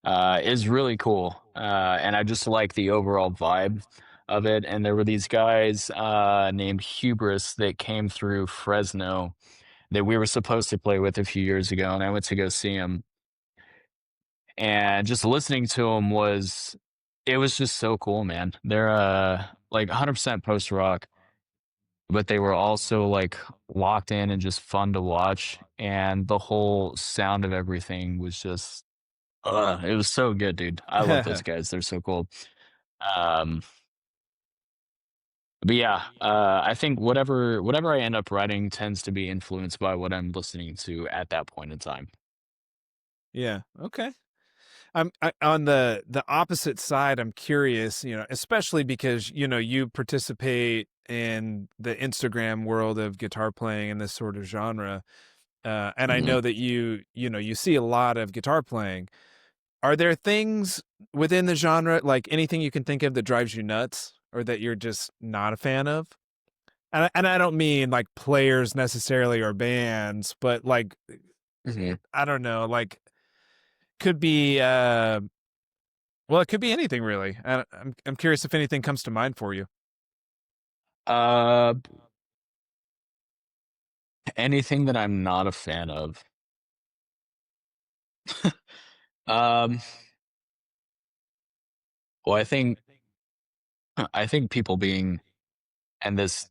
is really cool. And I just like the overall vibe of it. And there were these guys named Hubris that came through Fresno that we were supposed to play with a few years ago, and I went to go see them. And just listening to them it was just so cool, man. They're like 100% post rock, but they were also like locked in and just fun to watch. And the whole sound of everything was just, it was so good, dude. I love those guys. They're so cool. Um, but yeah, I think whatever I end up writing tends to be influenced by what I'm listening to at that point in time. Yeah. Okay. On the opposite side. I'm curious, especially because you participate in the Instagram world of guitar playing in this sort of genre, and I Mhm. know that you see a lot of guitar playing. Are there things within the genre, like anything you can think of that drives you nuts, or that you're just not a fan of? And I don't mean like players necessarily or bands, but like Mhm. I don't know, like could be well, it could be anything really. I'm curious if anything comes to mind for you. Uh, anything that I'm not a fan of. Um, well, I think people being, and this,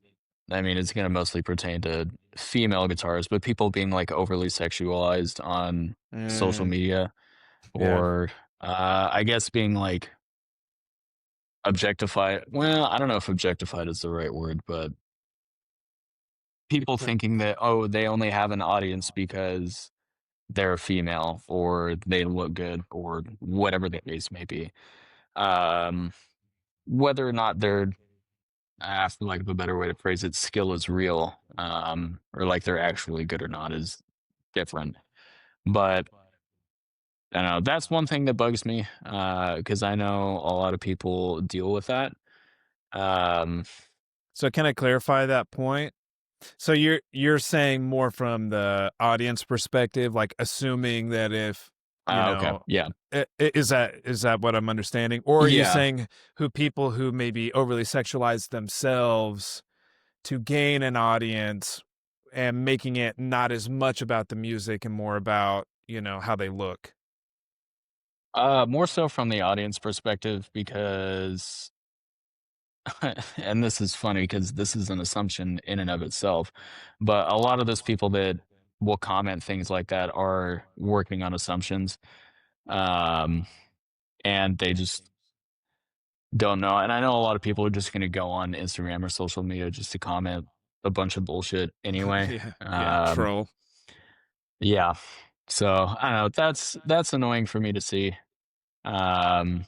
I mean, it's going to mostly pertain to female guitarists, but people being like overly sexualized on social Mm, media, yeah. or I guess being like objectified. Well, I don't know if objectified is the right word, but people thinking that, oh, they only have an audience because they're female or they look good or whatever the case may be. Um, whether or not their, I feel like the better way to phrase it, skill is real, or like they're actually good or not is different. But I don't know, that's one thing that bugs me, because I know a lot of people deal with that. Um, So can I clarify that point? So you're saying more from the audience perspective, like assuming that if okay, yeah, is that what I'm understanding, or are you yeah. saying people who maybe overly sexualize themselves to gain an audience and making it not as much about the music and more about how they look? More so from the audience perspective because, and this is funny because this is an assumption in and of itself, but a lot of those people that will comment things like that are working on assumptions, um, and they just don't know. And I know a lot of people are just going to go on Instagram or social media just to comment a bunch of bullshit anyway. Yeah, yeah, troll. Yeah. So I don't know. That's annoying for me to see. Um,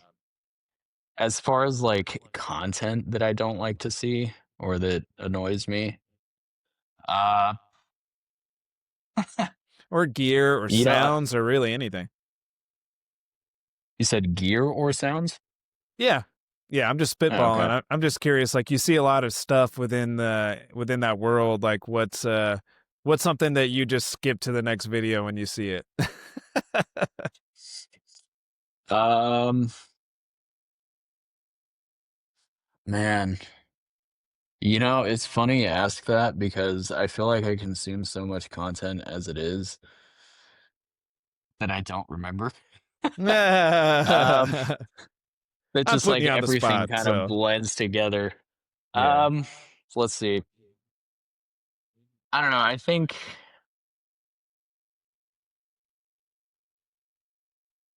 as far as like content that I don't like to see or that annoys me, uh, Or gear or you know, sounds or really anything. you said gear or sounds. Yeah. Yeah, I'm just Oh, spitballing. okay. I'm just curious. Like, you see a lot of stuff within that world. Like, what's something that you just skip to the next video when you see it? Um, man, it's funny you ask that because I feel like I consume so much content as it is that I don't remember. Um, that I'm just putting like you on the everything spot, kind of so blends together. yeah. Um, let's see. I don't know. I think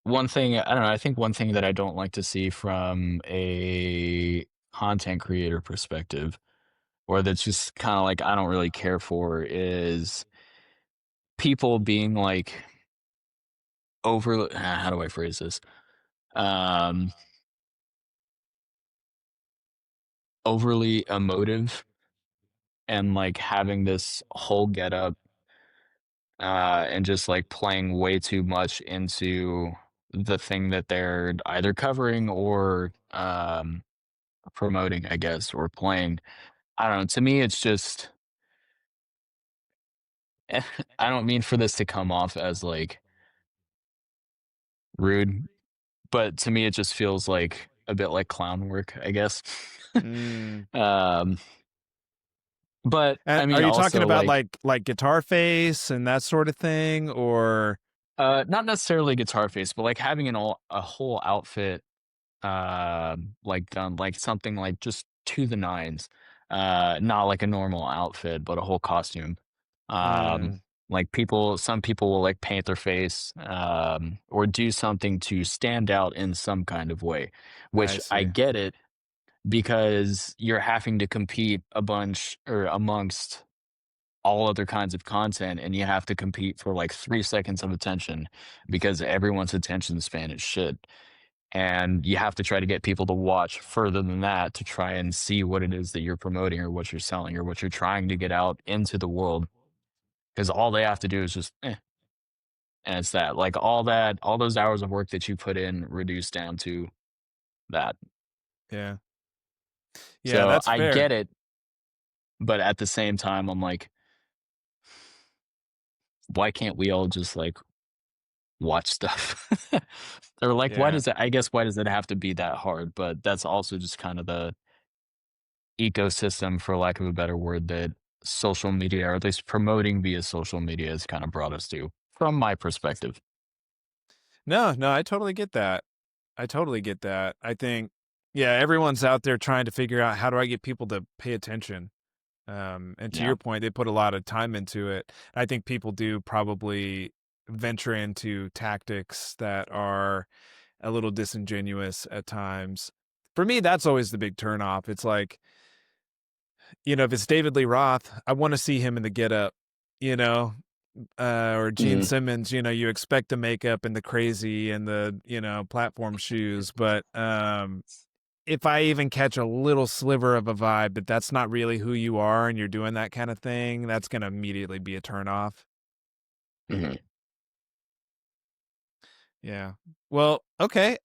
one thing, I don't know. I think one thing that I don't like to see from a content creator perspective, or that's just kind of like I don't really care for, is people being like over. How do I phrase this? Um, overly emotive and like having this whole get up and just like playing way too much into the thing that they're either covering or promoting, I guess, or playing. I don't know. To me, it's just, I don't mean for this to come off as like rude, but to me, it just feels like a bit like clown work, I guess. Mm. um, but And I are mean, you talking also about like, like guitar face and that sort of thing, or not necessarily guitar face, but like having a whole outfit like done like something like just to the nines, not like a normal outfit but a whole costume. mm, Like some people will like paint their face or do something to stand out in some kind of way, I which I see. get it because you're having to compete a bunch or amongst all other kinds of content, and you have to compete for like 3 seconds of attention because everyone's attention span is shit, and you have to try to get people to watch further than that to try and see what it is that you're promoting or what you're selling or what you're trying to get out into the world, because all they have to do is just and it's that, like, all those hours of work that you put in reduced down to that. Yeah. Yeah, So that's I fair. get it, but at the same time I'm like, why can't we all just like watch stuff? Or like, Yeah. why does it have to be that hard? But that's also just kind of the ecosystem, for lack of a better word, that social media, or at least promoting via social media, has kind of brought us to, from my perspective. No, no, I totally get that. I totally get that. I think, yeah, everyone's out there trying to figure out how do I get people to pay attention. And to Yeah. your point, they put a lot of time into it. I think people do probably venture into tactics that are a little disingenuous at times. For me, that's always the big turnoff. It's like, if it's David Lee Roth, I want to see him in the get up, you know, or Gene Mhm. Simmons, you expect the makeup and the crazy and the, platform shoes. But if I even catch a little sliver of a vibe that that's not really who you are and you're doing that kind of thing, that's going to immediately be a turnoff. Mhm. Yeah. Well, okay.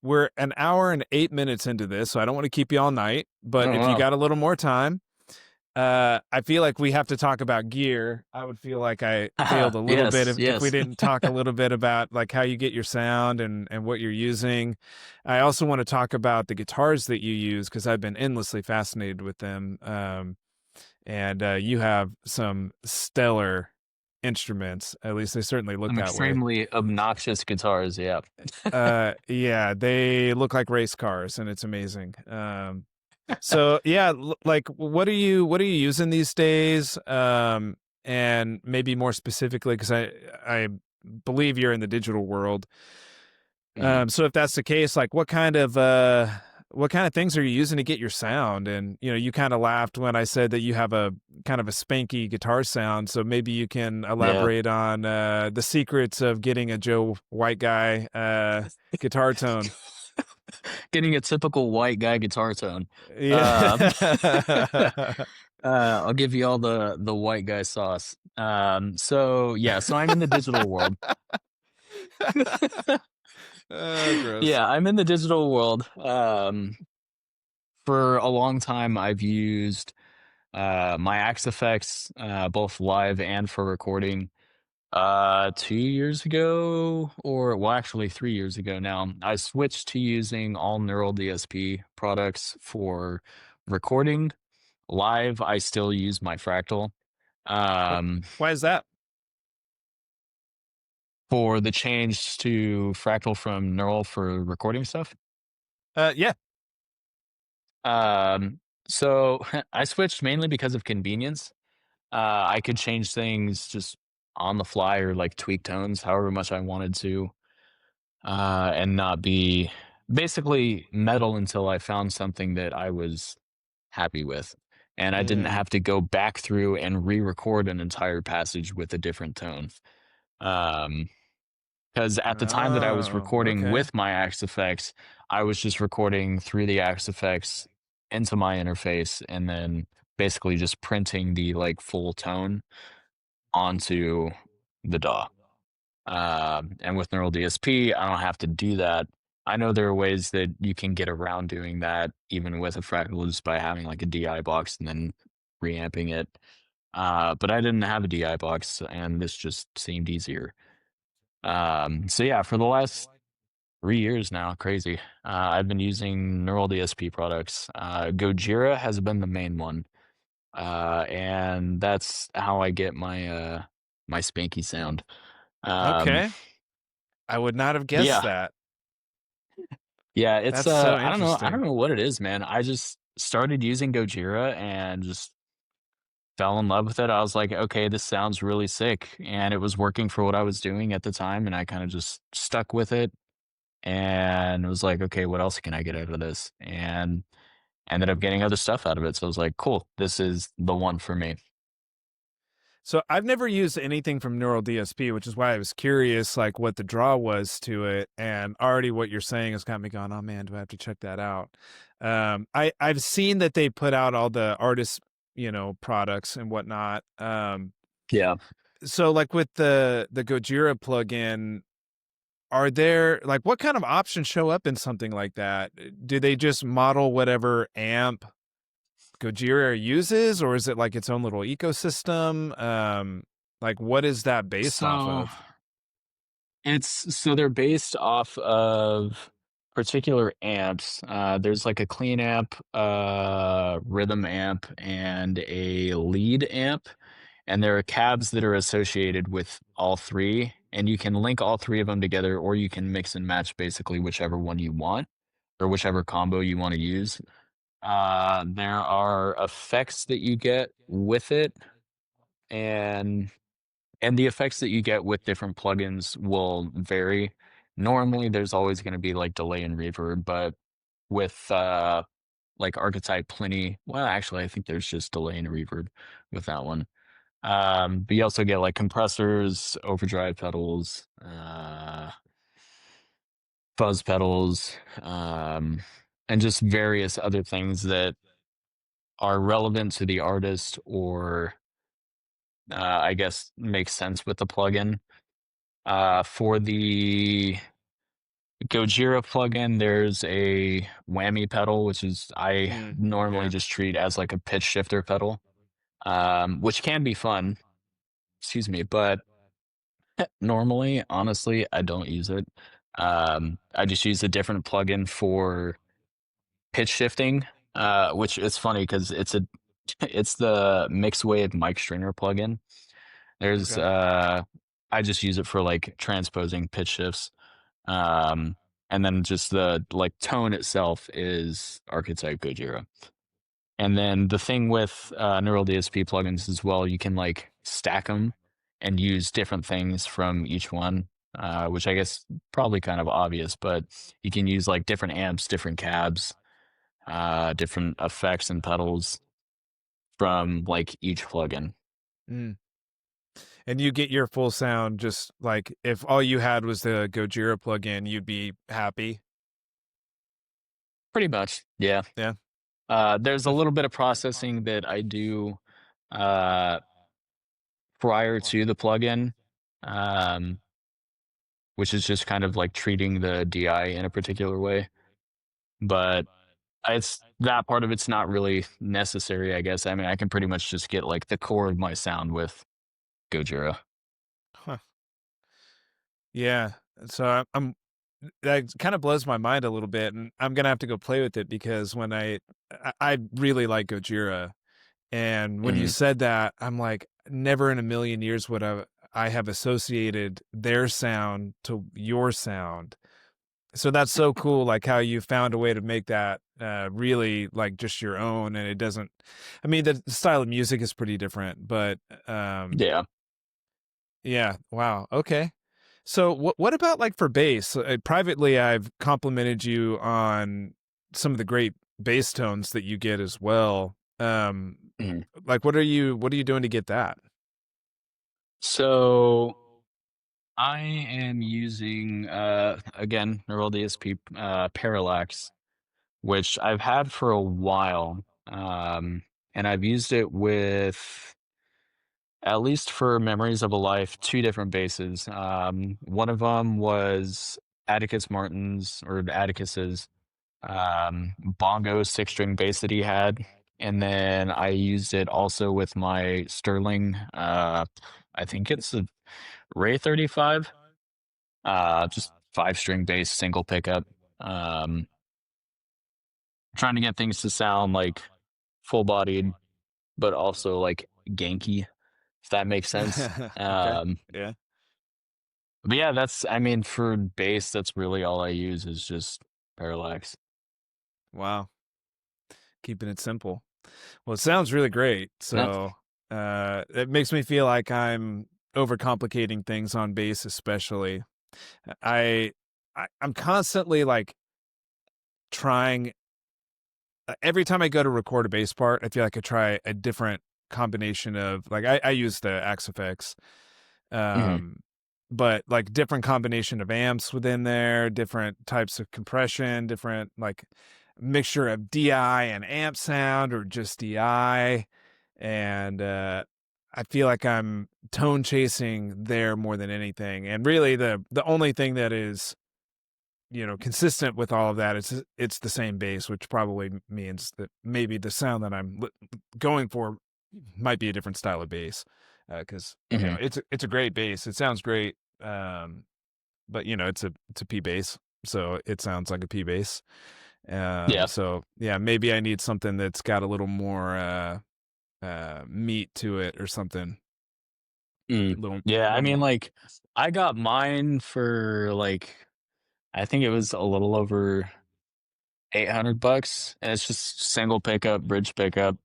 We're an hour and 8 minutes into this, so I don't want to keep you all night. But Oh if you wow. got a little more time, I feel like we have to talk about gear. I would feel like I failed a little bit Yes, if we yes. didn't talk a little bit about like how you get your sound and what you're using. I also want to talk about the guitars that you use because I've been endlessly fascinated with them. And you have some stellar instruments. At least they certainly look Some that way. extremely obnoxious guitars. Yeah. Yeah, they look like race cars, and it's amazing. So yeah, like what are you using these days? And maybe more specifically, because I believe you're in the digital world. Mhm. So if that's the case, like what kind of what kind of things are you using to get your sound? And you kind of laughed when I said that you have a kind of a spanky guitar sound. So maybe you can Yeah. elaborate on the secrets of getting a Joe White guy guitar tone. Getting a typical white guy guitar tone. Yeah. I'll give you all the white guy sauce. So I'm in the digital world. Gross. Yeah, I'm in the digital world. For a long time, I've used my Axe effects, both live and for recording. 2 years ago, or well, actually 3 years ago now, I switched to using all Neural DSP products for recording. Live, I still use my Fractal. Um, Why is that? for the change to Fractal from Neural for recording stuff. Yeah. Um, so I switched mainly because of convenience. I could change things just on the fly or like tweak tones however much I wanted to, and not be basically metal until I found something that I was happy with. And I didn't Mm. have to go back through and re-record an entire passage with a different tone. Because at the time that I was Oh, recording okay. with my Axe effects, I was just recording through the Axe effects into my interface and then basically just printing the like full tone onto the DAW. And with Neural DSP, I don't have to do that. I know there are ways that you can get around doing that, even with a Fractal, just by having like a DI box and then reamping it. But I didn't have a DI box, and this just seemed easier. For the last 3 years now, crazy. I've been using Neural DSP products. Gojira has been the main one, and that's how I get my spanky sound. Um, Okay. I would not have guessed yeah, that. yeah. It's That's so I don't interesting. know what it is, man. I just started using Gojira and just fell in love with it. I was like, okay, this sounds really sick, and it was working for what I was doing at the time, and I kind of just stuck with it and was like, okay, what else can I get out of this? And ended up getting other stuff out of it. So I was like, cool, this is the one for me. So I've never used anything from Neural DSP, which is why I was curious, like what the draw was to it. And already what you're saying has got me going, oh man, do I have to check that out? I've seen that they put out all the artist, products and whatnot. Yeah. So like with the Gojira plugin, are there like what kind of options show up in something like that? Do they just model whatever amp Gojira uses, or is it like its own little ecosystem? Like what is that based off So of? they're based off of particular amps. There's like a clean amp, rhythm amp, and a lead amp. And there are cabs that are associated with all three, and you can link all three of them together, or you can mix and match basically whichever one you want, or whichever combo you want to use. There are effects that you get with it, and the effects that you get with different plugins will vary. Normally, there's always going to be like delay and reverb, but with like Archetype, plenty. Well, actually, I think there's just delay and reverb with that one. But you also get like compressors, overdrive pedals, fuzz pedals, and just various other things that are relevant to the artist or I guess makes sense with the plugin. For the Gojira plugin, there's a whammy pedal, which is I normally Yeah. just treat as like a pitch shifter pedal, which can be fun. Excuse me, but normally, honestly, I don't use it. I just use a different plugin for pitch shifting, which is funny because it's the Mixwave mic stringer plugin. There's Okay. I just use it for like transposing pitch shifts. Um, and then just the like tone itself is Archetype Gojira. And then the thing with Neural DSP plugins as well, you can like stack them and use different things from each one, which I guess probably kind of obvious, but you can use like different amps, different cabs, different effects and pedals from like each plugin. Mm. And you get your full sound just like if all you had was the Gojira plugin, you'd be happy. Pretty much, yeah. Yeah. There's a little bit of processing that I do uh, prior to the plugin, um, which is just kind of like treating the DI in a particular way. But it's that part of it's not really necessary, I guess. I mean, I can pretty much just get like the core of my sound with Gojira. Huh. Yeah. So I'm that kind of blows my mind a little bit, and I'm gonna have to go play with it because when I really like Gojira, and when you Mhm. said that, I'm like, never in a million years would I have associated their sound to your sound. So that's so cool, like how you found a way to make that really like just your own, and it doesn't. I mean, the style of music is pretty different, but Yeah. yeah, wow, okay. So what about like for bass? Privately, I've complimented you on some of the great bass tones that you get as well. Mhm. Like what are you doing to get that? So I am using again Neural DSP Parallax, which I've had for a while, and I've used it with at least for Memories of a Life, two different basses. One of them was Atticus Martin's or Atticus's bongo six-string bass that he had, and then I used it also with my Sterling. I think it's a Ray 35, just five-string bass, single pickup. Um, Trying to get things to sound like full-bodied, but also like ganky, if that makes sense. Okay. Um, Yeah. but yeah, that's I mean for bass, that's really all I use is just Parallax. Wow. Keeping it simple. Well, it sounds really great. That's So, it makes me feel like I'm overcomplicating things on bass, especially. I, I'm constantly like trying. Every time I go to record a bass part, I feel like I try a different combination of like I use the Axe effects, mhm, um, but like different combination of amps within there, different types of compression, different like mixture of DI and amp sound or just DI, and I feel like I'm tone chasing there more than anything. And really, the only thing that is consistent with all of that, it's the same bass, which probably means that maybe the sound that I'm going for might be a different style of bass, because mhm. it's a great bass. It sounds great, but it's a P bass, so it sounds like a P bass. Yeah. So yeah, maybe I need something that's got a little more meat to it or something. Mm. Little Yeah, I little mean, more. like, I got mine for, like, I think it was a little over $800, and it's just single pickup, bridge pickup,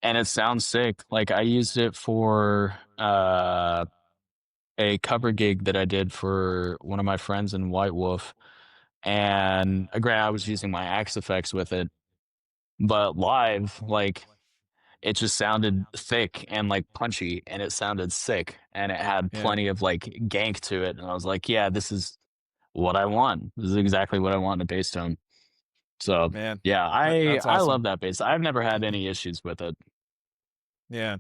and it sounds sick. Like, I used it for, a cover gig that I did for one of my friends in White Wolf, and, granted, I was using my Axe effects with it, but live, like, it just sounded thick and, like, punchy, and it sounded sick, and it had Yeah, plenty of, like, gank to it, and I was like, "Yeah, this is what I want. This is exactly what I want in a bass tone." So, man, yeah, I that's I awesome. love that bass. I've never had any issues with it. Yeah.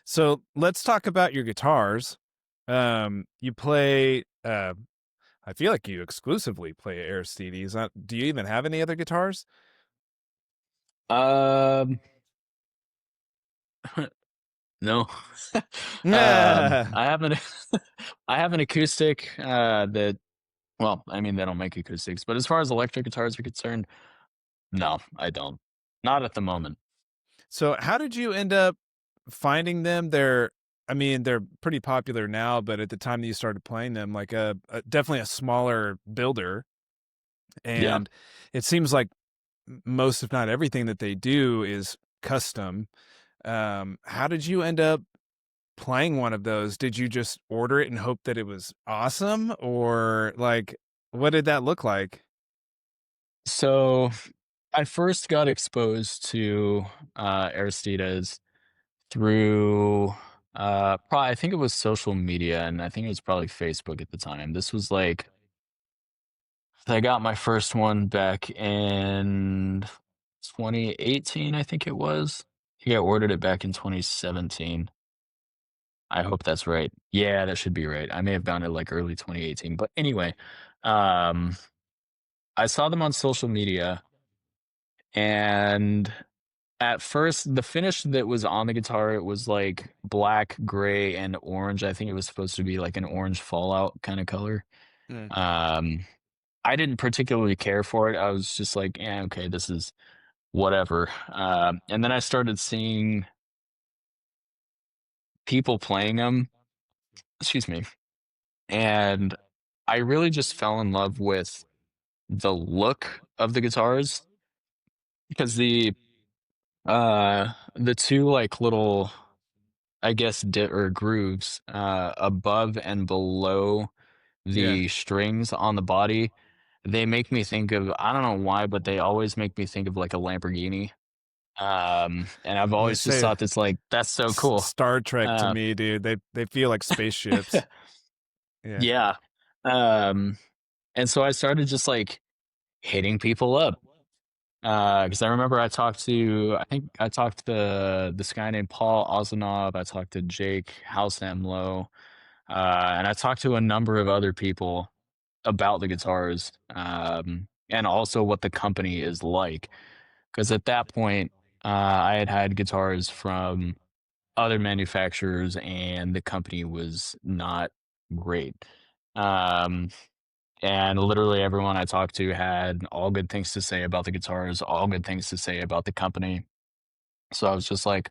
So let's talk about your guitars. You play. I feel like you exclusively play Aristides. Do you even have any other guitars? Um, no. Yeah. I have an I have an acoustic, that well, I mean, they don't make acoustics, but as far as electric guitars are concerned, no, I don't. Not at the moment. So how did you end up finding them? I mean, they're pretty popular now, but at the time that you started playing them, like definitely a smaller builder, Yeah. and it seems like most, if not everything, that they do is custom. How did you end up playing one of those? Did you just order it and hope that it was awesome, or like what did that look like? So I first got exposed to Aristides through probably I think it was social media, and I think it was probably Facebook at the time. This was like I got my first one back in 2018, I think it was. I think I ordered it back in 2017. I hope that's right. Yeah, that should be right. I may have found it like early 2018. But anyway, um, I saw them on social media, and at first, the finish that was on the guitar, it was like black, gray, and orange. I think it was supposed to be like an orange fallout kind of color. Mm. Um, I didn't particularly care for it. I was just like, yeah, okay, this is whatever. And then I started seeing people playing them. Excuse me. And I really just fell in love with the look of the guitars because the two like little I guess or grooves above and below Yeah. the strings on the body, they make me think of I don't know why, but they always make me think of like a Lamborghini. And I've They always just say thought that's like that's so cool. Star Trek to Uh, me, dude. They feel like spaceships. Yeah. yeah. Um, and so I started just like hitting people up. Because I remember I think I talked to this guy named Paul Ozanov. I talked to Jake Housemlow, and I talked to a number of other people about the guitars, and also what the company is like. Because at that point, I had had guitars from other manufacturers, and the company was not great. Um, and literally everyone I talked to had all good things to say about the guitars, all good things to say about the company. So I was just like,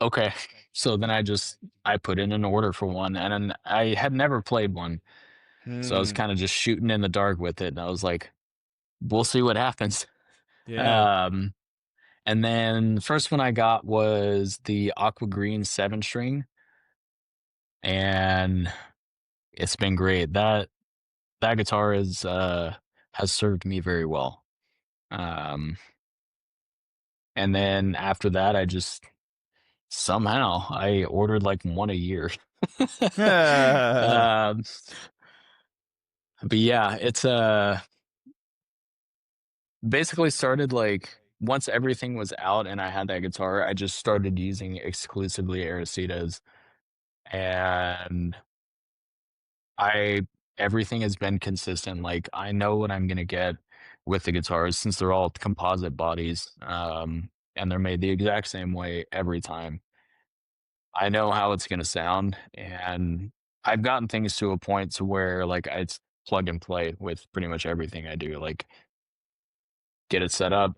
okay. So then I put in an order for one, and then I had never played one, so I was Hmm. kind of just shooting in the dark with it. And I was like, we'll see what happens. Yeah. Um, and then the first one I got was the Aqua Green 7 string, and it's been great. That guitar is has served me very well. Um, and then after that, I just somehow I ordered like one a year. um, but yeah, it's basically started like once everything was out and I had that guitar, I just started using exclusively Aristides, and I everything has been consistent. Like I know what I'm gonna get with the guitars since they're all composite bodies, and they're made the exact same way every time. I know how it's gonna sound, and I've gotten things to a point to where like it's plug and play with pretty much everything I do. Like get it set up,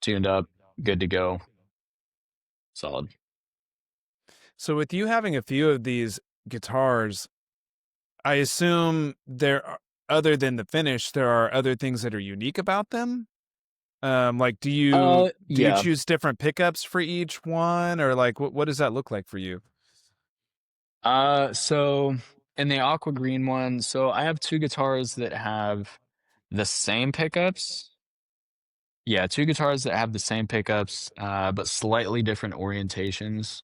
tuned up, good to go, solid. So with you having a few of these guitars, I assume other than the finish, there are other things that are unique about them. Like do you Yeah. choose different pickups for each one, or like what does that look like for you? So in the aqua green one, so I have two guitars that have the same pickups. Yeah, two guitars that have the same pickups, but slightly different orientations.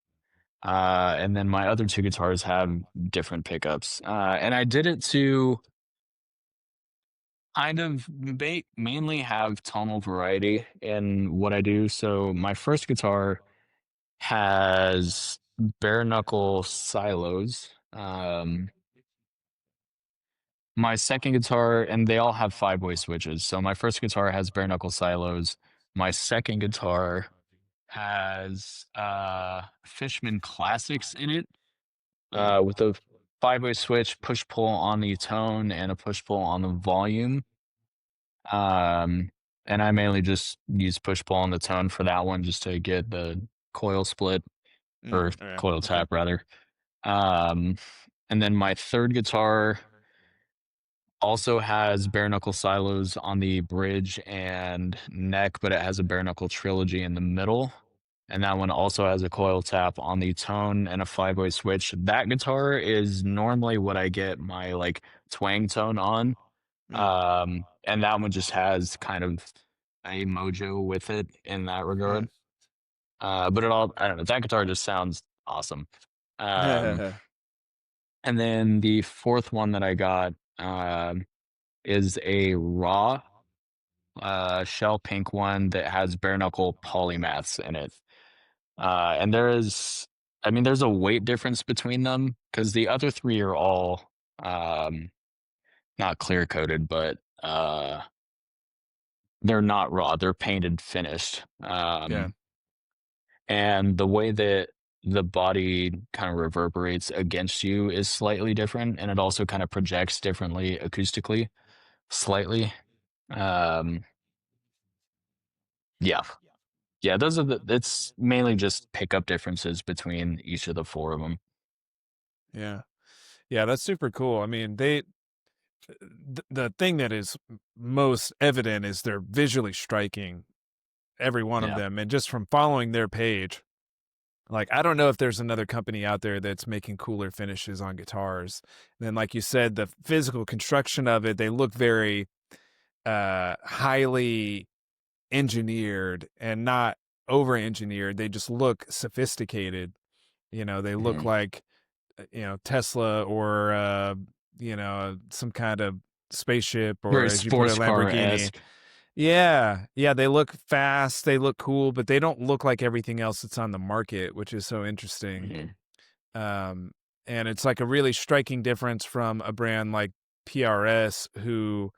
And then my other two guitars have different pickups. And I did it to kind of mainly have tonal variety in what I do. So my first guitar has bare knuckle silos. My second guitar, and they all have 5-way switches. So my first guitar has bare knuckle silos. My second guitar has Fishman classics in it, Mm, with a 5-way switch, push pull on the tone, and a push pull on the volume. Um, and I mainly just use push pull on the tone for that one just to get the coil split or yeah. coil Okay. tap rather. Um, and then my third guitar also has bare knuckle silos on the bridge and neck, but it has a bare knuckle trilogy in the middle. And that one also has a coil tap on the tone and a 5-way switch. That guitar is normally what I get my like twang tone on. Mm, And that one just has kind of a mojo with it in that Yeah. regard. But it all, I don't know, that guitar just sounds awesome. Um, and then the fourth one that I got is a raw shell pink one that has bare knuckle polymaths in it. And there is, I mean, there's a weight difference between them because the other three are all um, not clear coated, but they're not raw. They're painted finished. Yeah. And the way that the body kind of reverberates against you is slightly different, and it also kind of projects differently acoustically, slightly. Um, yeah, yeah. Those are the. It's mainly just pickup differences between each of the four of them. Yeah. Yeah, that's super cool. I mean, the thing that is most evident is they're visually striking, every one of Yeah. them, and just from following their page, like I don't know if there's another company out there that's making cooler finishes on guitars. And then, like you said, the physical construction of it, they look very highly engineered and not over engineered. They just look sophisticated. They look Mhm. like Tesla or some kind of spaceship, or Very as you put it, sports car Lamborghini. esque. Yeah, yeah, they look fast, they look cool, but they don't look like everything else that's on the market, which is so interesting. Mhm. Um, and it's like a really striking difference from a brand like PRS, who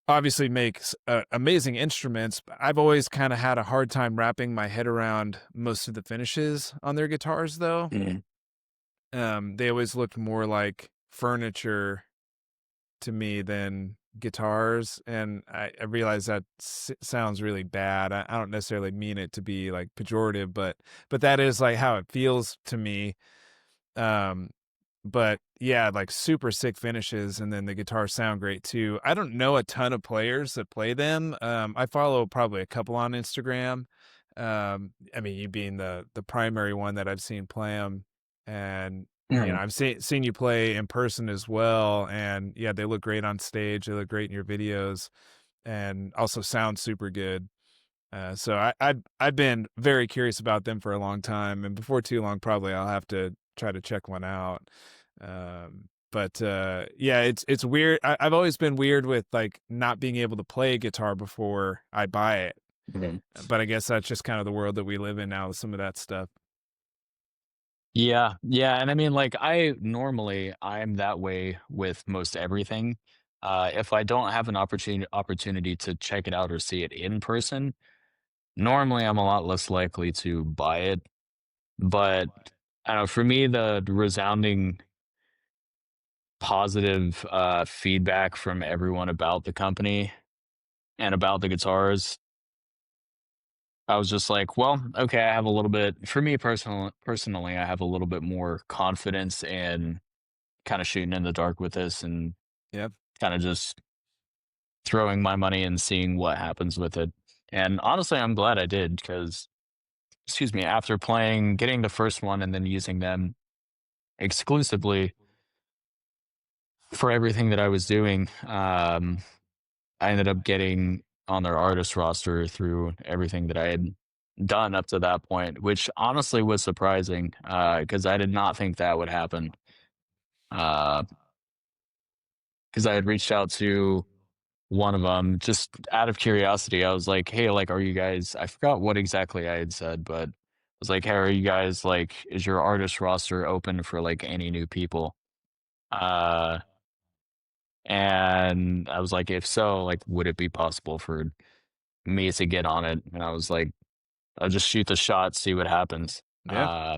obviously makes amazing instruments. But I've always kind of had a hard time wrapping my head around most of the finishes on their guitars, though. Mhm. They always looked more like furniture to me than guitars, and I realize that sounds really bad. I don't necessarily mean it to be like pejorative, but that is like how it feels to me. Um, but yeah, like super sick finishes, and then the guitars sound great too. I don't know a ton of players that play them. I follow probably a couple on Instagram. I mean, you being the primary one that I've seen play them, and Mhm. I've seen you play in person as well, and yeah, they look great on stage. They look great in your videos, and also sound super good. So I've been very curious about them for a long time, and before too long, probably I'll have to try to check one out. But yeah, it's weird. I've always been weird with like not being able to play guitar before I buy it. Mhm. But I guess that's just kind of the world that we live in now with some of that stuff. Yeah, yeah, and I mean, like, I'm that way with most everything. If I don't have an opportunity to check it out or see it in person, normally I'm a lot less likely to buy it. But I don't know, for me, the resounding positive feedback from everyone about the company and about the guitars, I was just like, well, okay, I have a little bit. For me personally, I have a little bit more confidence in kind of shooting in the dark with this and Yep. kind of just throwing my money and seeing what happens with it. And honestly, I'm glad I did because, excuse me, after getting the first one and then using them exclusively for everything that I was doing, I ended up getting on their artist roster through everything that I had done up to that point, which honestly was surprising because I did not think that would happen. Because I had reached out to one of them just out of curiosity. I was like, "Hey, like, are you guys?" I forgot what exactly I had said, but I was like, "Hey, are you guys like? Is your artist roster open for like any new people?" Uh, and I was like, "If so, like, would it be possible for me to get on it?" And I was like, "I'll just shoot the shot, see what happens." Yeah.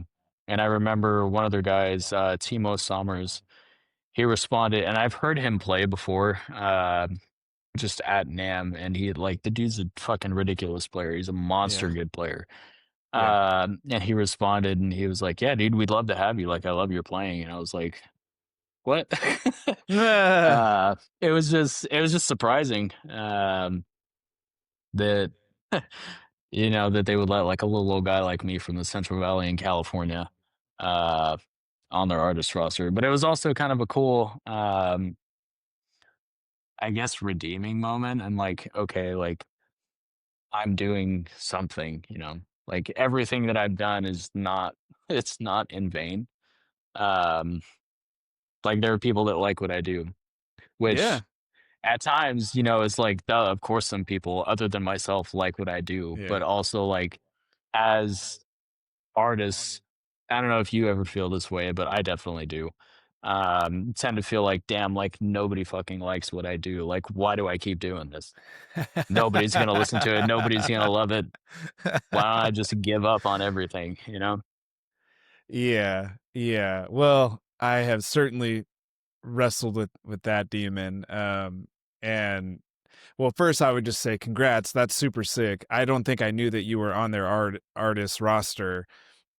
And I remember one of their guys, Timo Sommers. He responded, and I've heard him play before. Just at NAM, and the dude's a fucking ridiculous player. He's a monster Yeah. good player. Yeah. And he responded, and he was like, "Yeah, dude, we'd love to have you. Like, I love your playing." And I was like, "What?" It was just surprising that that they would let like a little guy like me from the Central Valley in California uh, on their artist roster. But it was also kind of a cool, I guess, redeeming moment. And like, okay, like I'm doing something, you know? Like, everything that I've done is not it's not in vain. Um, like, there are people that like what I do, Yeah. which at times, you know, it's like, duh, of course some people other than myself like what I do, Yeah. but also, like, as artists, I don't know if you ever feel this way, but I definitely do. Tend to feel like, damn, like nobody fucking likes what I do. Like, why do I keep doing this? Nobody's gonna listen to it. Nobody's gonna love it. Why don't I just give up on everything? You know? Yeah, yeah. Well, I have certainly wrestled with that demon. And well, first I would just say congrats. That's super sick. I don't think I knew that you were on their artist roster.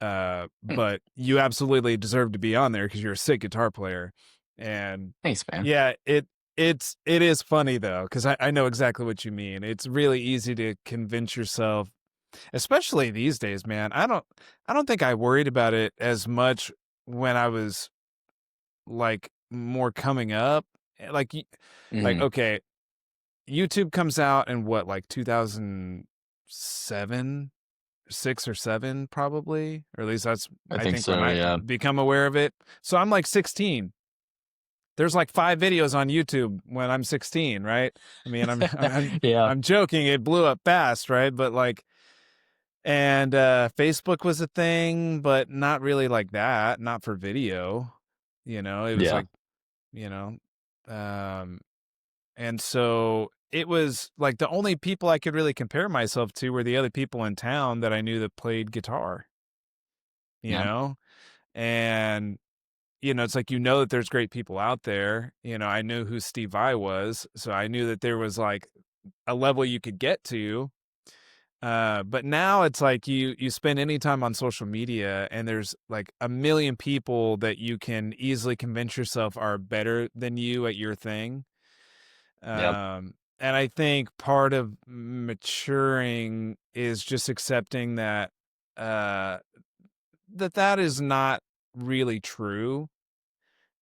Hmm, But you absolutely deserve to be on there because you're a sick guitar player. And thanks, man. yeah, it is funny though, because I know exactly what you mean. It's really easy to convince yourself, especially these days, man. I don't think I worried about it as much when I was like more coming up. Like like Hmm. okay, YouTube comes out in what, like 2007, 6 or 7 probably, or at least that's I I think think when so. I Yeah. become aware of it. So I'm like 16. There's like 5 videos on YouTube when I'm 16, right? I mean, Yeah. I'm joking, it blew up fast, right? But like, and Facebook was a thing, but not really like that, not for video. It was Yeah. like, you know, um and so it was like the only people I could really compare myself to were the other people in town that I knew that played guitar, you Yeah. know? And it's like that there's great people out there. I knew who Steve Vai was, so I knew that there was like a level you could get to. But now it's like you spend any time on social media and there's like a million people that you can easily convince yourself are better than you at your thing. Yep. And I think part of maturing is just accepting that uh that is not really true.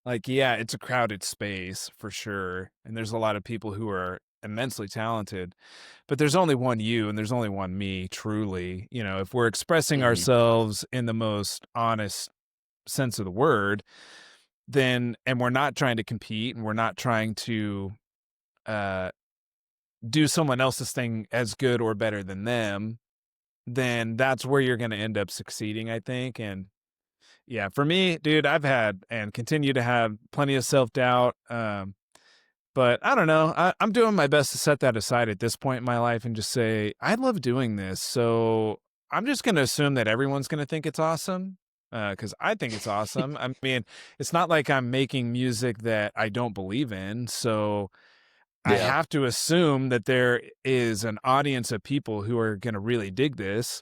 Like, yeah, it's a crowded space for sure, and there's a lot of people who are immensely talented, but there's only one you and there's only one me, truly. If we're expressing Hmm. ourselves in the most honest sense of the word, then and we're not trying to compete and we're not trying to uh do someone else's thing as good or better than them, then that's where you're going to end up succeeding, I think. And yeah, for me, dude, I've had and continue to have plenty of self-doubt. But I don't know. I'm doing my best to set that aside at this point in my life and just say, I love doing this. So I'm just going to assume that everyone's going to think it's awesome. Because I think it's awesome. I mean, it's not like I'm making music that I don't believe in. So I Yeah. have to assume that there is an audience of people who are going to really dig this.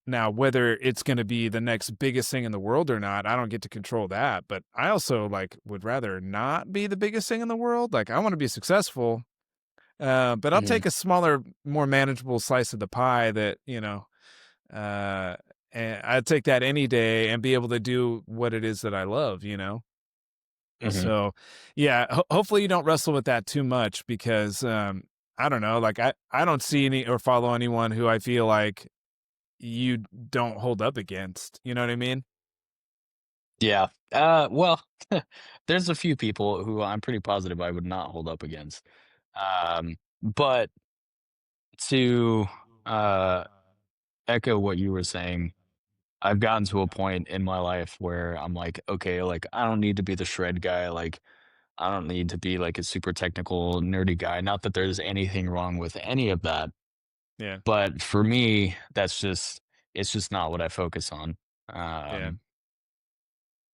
Now, whether it's going to be the next biggest thing in the world or not, I don't get to control that. But I also like would rather not be the biggest thing in the world. Like I want to be successful, but I'll Hmm. take a smaller, more manageable slice of the pie. And I'd take that any day and be able to do what it is that I love. Hmm. So, yeah, hopefully you don't wrestle with that too much because I don't know. Like I don't see any or follow anyone who I feel like you don't hold up against. You know what I mean? Yeah. Well, there's a few people who I'm pretty positive I would not hold up against. But to uh, echo what you were saying, I've gotten to a point in my life where I'm like, okay, like I don't need to be the shred guy. Like I don't need to be like a super technical, nerdy guy. Not that there's anything wrong with any of that, Yeah, but for me, it's just not what I focus on. yeah, Um,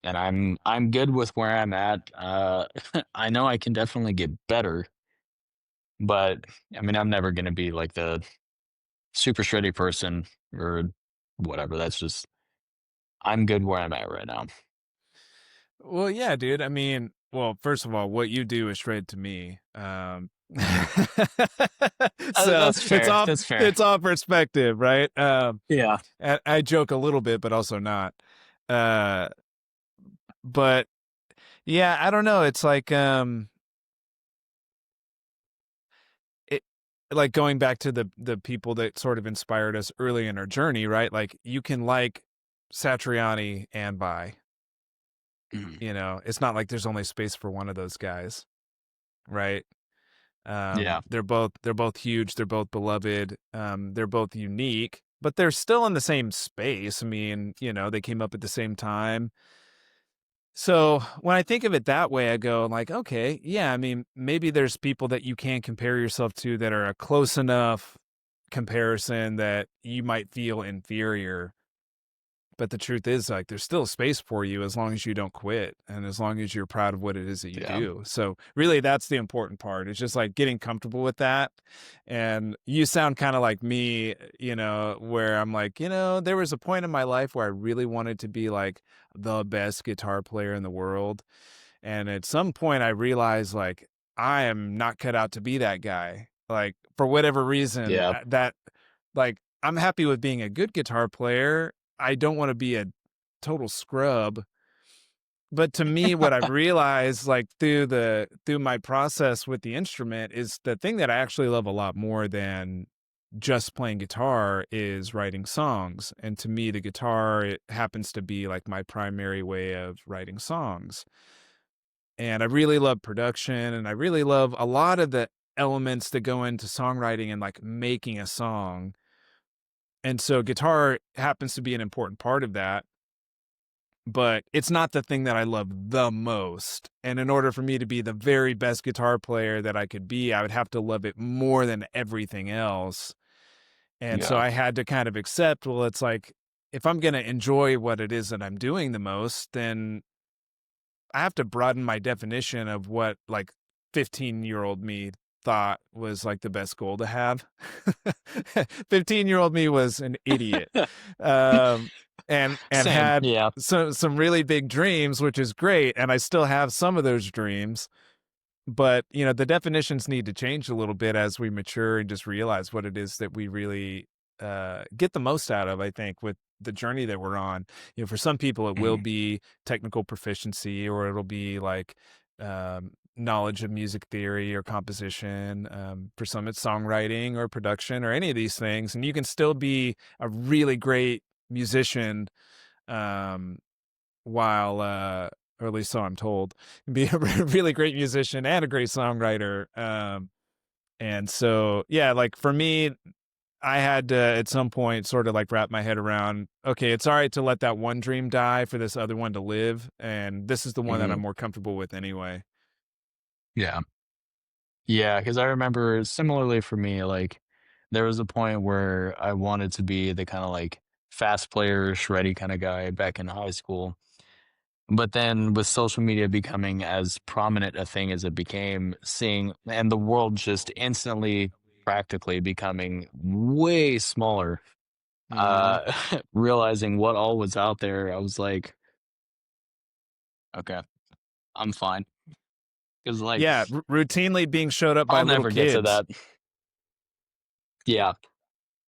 and I'm good with where I'm at. I know I can definitely get better, but I mean, I'm never gonna be like the super shreddy person or whatever. That's just I'm good where I'm at right now. well, yeah, dude. I mean, well, first of all, what you do is shred to me. Mhm. So That's fair. That's fair. it's all perspective, right? Yeah. And I joke a little bit, but also not. Uh, but yeah, I don't know. It's like it. like going back to the people that sort of inspired us early in our journey, right? Like you can like Satriani and Vai, you know, it's not like there's only space for one of those guys, right? Yeah. They're both huge, they're both beloved, they're both unique, but they're still in the same space. I mean, you know, they came up at the same time. So when I think of it that way, I go like, okay, yeah, I mean, maybe there's people that you can compare yourself to that are a close enough comparison that you might feel inferior. But the truth is, like, there's still space for you as long as you don't quit and as long as you're proud of what it is that you Yeah. do. So really, that's the important part. It's just like getting comfortable with that. And you sound kind of like me, you know, where I'm like, you know, there was a point in my life where I really wanted to be like the best guitar player in the world. And at some point, I realized like I am not cut out to be that guy. Like for whatever reason, Yeah. that like I'm happy with being a good guitar player. I don't want to be a total scrub. But to me, what I've realized, like through my process with the instrument, is the thing that I actually love a lot more than just playing guitar is writing songs. And to me, the guitar, it happens to be like my primary way of writing songs. And I really love production, and I really love a lot of the elements that go into songwriting and like making a song. And so guitar happens to be an important part of that, but it's not the thing that I love the most. And in order for me to be the very best guitar player that I could be, I would have to love it more than everything else. And so Yeah. I had to kind of accept, well, it's like, if I'm going to enjoy what it is that I'm doing the most, then I have to broaden my definition of what like 15-year-old me thought was like the best goal to have. 15-year-old me was an idiot. And Same. had Yeah. some really big dreams, which is great, and I still have some of those dreams. But, you know, the definitions need to change a little bit as we mature and just realize what it is that we really get the most out of, I think, with the journey that we're on. You know, for some people, it will Mhm. be technical proficiency, or it'll be like knowledge of music theory or composition. For some, it's songwriting or production or any of these things. And you can still be a really great musician while or at least so I'm told, be a really great musician and a great songwriter. And so, yeah, like for me, I had to at some point sort of like wrap my head around, okay, it's all right to let that one dream die for this other one to live. And this is the one that I'm Mhm. more comfortable with anyway. Yeah. Yeah, because I remember similarly for me, like there was a point where I wanted to be the kind of like fast player, shreddy kind of guy back in high school. But then with social media becoming as prominent a thing as it became, seeing and the world just instantly practically becoming way smaller, Hmm. realizing what all was out there, I was like, okay, I'm fine. Because like Yeah, routinely being showed up by I'll little never get to kids. that. Yeah.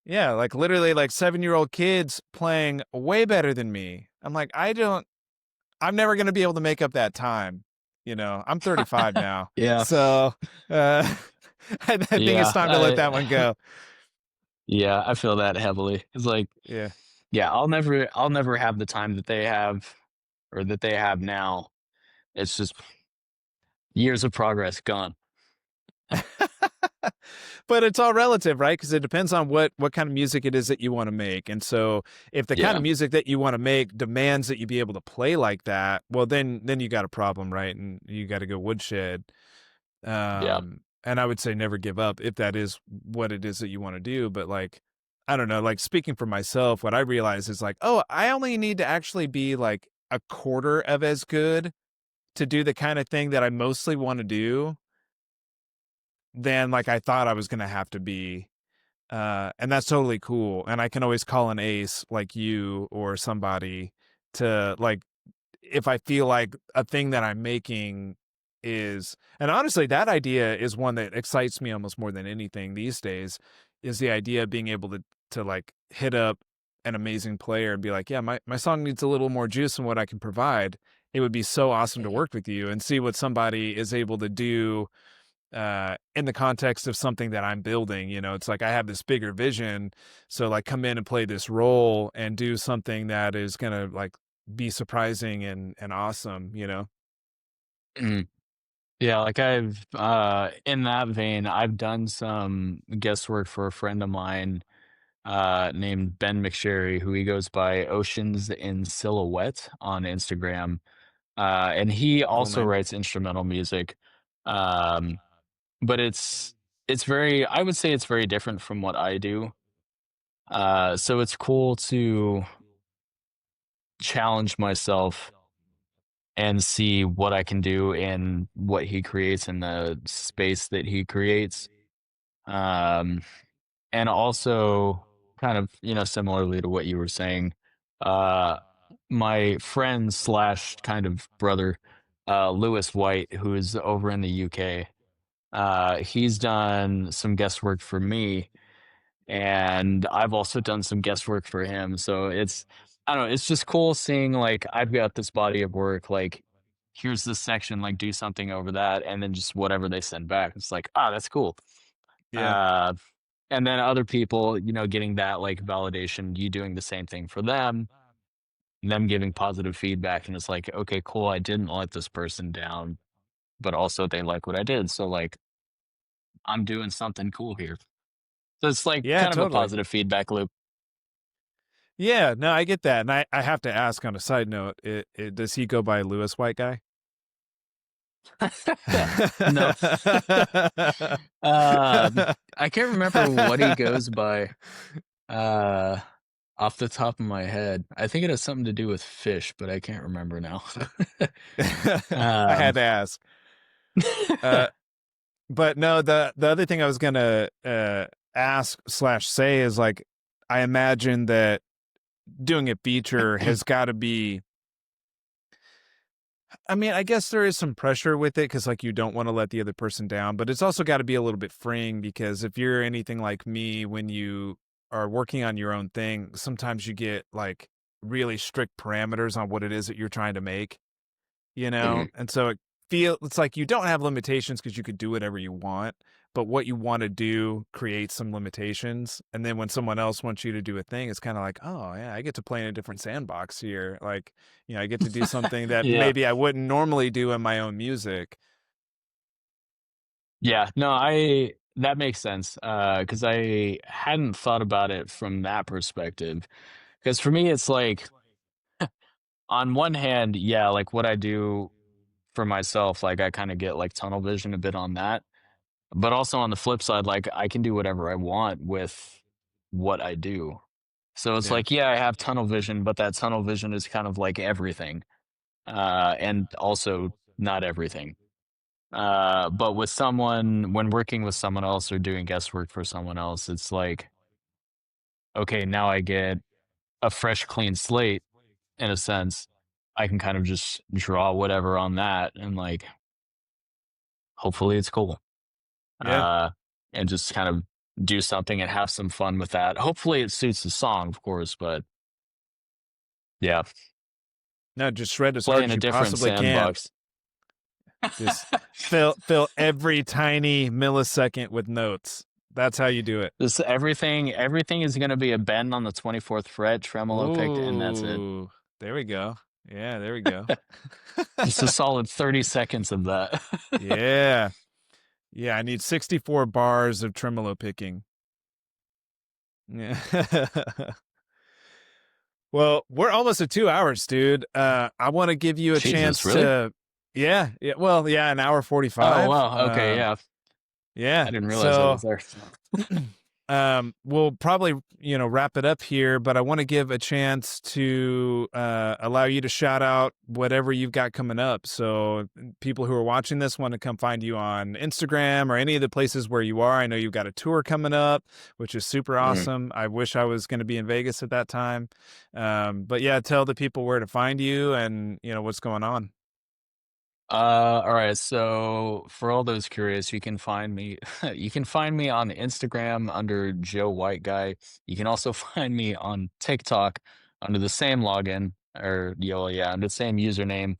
Yeah, like literally like 7-year-old kids playing way better than me. I'm like, I'm never going to be able to make up that time. You know, I'm 35 now. Yeah. So, I think it's Yeah. time to let that one go. Yeah, I feel that heavily. It's like, Yeah. yeah, I'll never have the time that they have or that they have now. It's just years of progress gone. But it's all relative, right? Because it depends on what kind of music it is that you want to make. And so if the kind Yeah. of music that you want to make demands that you be able to play like that, well then you got a problem, right? And you got to go woodshed. Yeah. And I would say never give up if that is what it is that you want to do. But like, I don't know, like speaking for myself, what I realize is like, oh, I only need to actually be like a quarter of as good to do the kind of thing that I mostly want to do than like I thought I was going to have to be. And that's totally cool. And I can always call an ace like you or somebody to like, if I feel like a thing that I'm making is, and honestly, that idea is one that excites me almost more than anything these days, is the idea of being able to like hit up an amazing player and be like, yeah, my song needs a little more juice than what I can provide. It would be so awesome to Mhm. work with you and see what somebody is able to do in the context of something that I'm building. It's like I have this bigger vision, so like come in and play this role and do something that is gonna like be surprising and awesome. Mhm. Yeah, like I've in that vein, I've done some guest work for a friend of mine named Ben McSherry, who he goes by Oceans in Silhouette on Instagram. And he Cool also name. writes instrumental music. Um, but it's very, I would say it's very different from what I do. So it's cool to challenge myself and see what I can do in what he creates in the space that he creates. Um, and also kind of, similarly to what you were saying, uh, my friend slash kind of brother, Lewis White, who is over in the UK, he's done some guest work for me, and I've also done some guest work for him. So I don't know, it's just cool seeing like I've got this body of work, like here's this section, like do something over that, and then just whatever they send back. It's like, that's cool. Yeah. Uh, and then other people, getting that like validation, you doing the same thing for them giving positive feedback, and it's like, okay, cool, I didn't let this person down, but also they like what I did. So like I'm doing something cool here. So it's like Yeah, kind of a totally. positive feedback loop. Yeah, no, I get that. And I have to ask on a side note, does he go by Lewis White Guy? No. I can't remember what he goes by uh off the top of my head. I think it has something to do with fish, but I can't remember now. I um had to ask. But no, the other thing I was gonna ask slash say is like, I imagine that doing a feature has got to be. I mean, I guess there is some pressure with it because like you don't want to let the other person down, but it's also got to be a little bit freeing because if you're anything like me, when you are working on your own thing, sometimes you get like really strict parameters on what it is that you're trying to make. Mhm. And so it's like you don't have limitations because you could do whatever you want, but what you want to do creates some limitations. And then when someone else wants you to do a thing, it's kind of like, oh yeah, I get to play in a different sandbox here. Like, I get to do something that Yeah. maybe I wouldn't normally do in my own music. Yeah. No, that makes sense. Cuz I hadn't thought about it from that perspective. Cuz for me it's like on one hand, yeah, like what I do for myself, like I kind of get like tunnel vision a bit on that. But also on the flip side, like I can do whatever I want with what I do. So it's Yeah. like, yeah, I have tunnel vision, but that tunnel vision is kind of like everything. And also not everything. But with someone, when working with someone else or doing guest work for someone else, it's like, okay, now I get a fresh, clean slate in a sense. I can kind of just draw whatever on that and like, hopefully it's cool. Yeah. uh, and just kind of do something and have some fun with that. Hopefully, it suits the song, of course, but yeah, No, just shred as play hard in as a you different possibly can. sandbox. Just fill every tiny millisecond with notes. That's how you do it. This everything is going to be a bend on the 24th fret, tremolo picked, and that's it. Ooh, there we go. Yeah, there we go. Just a solid 30 seconds of that. Yeah. Yeah, I need 64 bars of tremolo picking. Yeah. Well, we're almost at 2 hours, dude. I want to give you a Jesus, chance really? to, yeah, well, yeah, an hour Oh 45. wow. Okay, yeah. Yeah. I didn't realize that So was there. we'll probably wrap it up here, but I want to give a chance to allow you to shout out whatever you've got coming up, so people who are watching this want to come find you on Instagram or any of the places where you are. I know you've got a tour coming up, which is super Mhm. awesome. I wish I was going to be in Vegas at that time. But yeah, tell the people where to find you and what's going on. All right. So for all those curious, you can find me. You can find me on Instagram under Joe White Guy. You can also find me on TikTok under the same login or yeah, under the same username.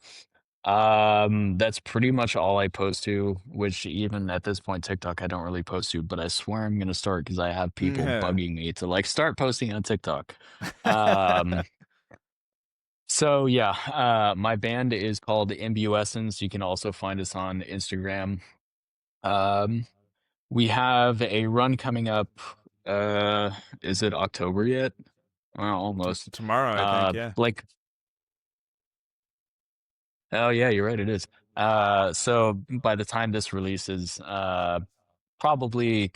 That's pretty much all I post to, which even at this point, TikTok, I don't really post to, but I swear I'm gonna start because I have people bugging me to like start posting on TikTok. Um, so yeah, my band is called Imbuescence. You can also find us on Instagram. Um, we have a run coming up. Is it October yet? Well, almost. Tomorrow, I think. Yeah. Like, oh yeah, you're right, it is. So by the time this releases, probably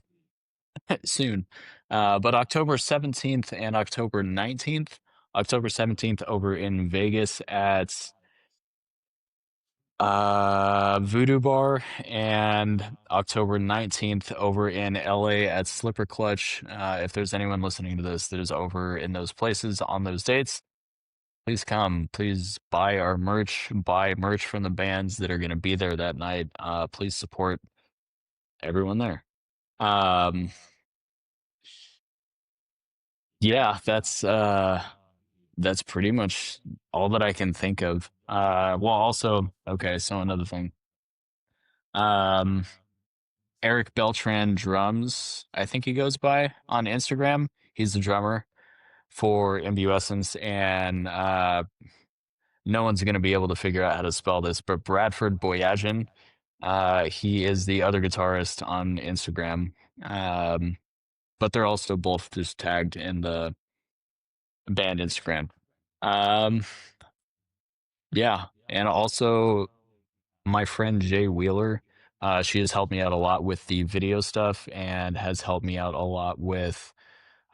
soon. But October 17th and October 19th. October 17th over in Vegas at Voodoo Bar, and October 19th over in LA at Slipper Clutch. If there's anyone listening to this that is over in those places on those dates, please come. Please buy our merch, buy merch from the bands that are going to be there that night. Please support everyone there. Yeah, that's pretty much all that I can think of. Well, also, okay, so another thing. Um, Eric Beltran drums, I think he goes by on Instagram. He's the drummer for Imbuescence, and no one's going to be able to figure out how to spell this, but Bradford Boyajian, he is the other guitarist on Instagram. But they're also both just tagged in the band Instagram. Um, yeah, and also my friend Jay Wheeler, she has helped me out a lot with the video stuff and has helped me out a lot with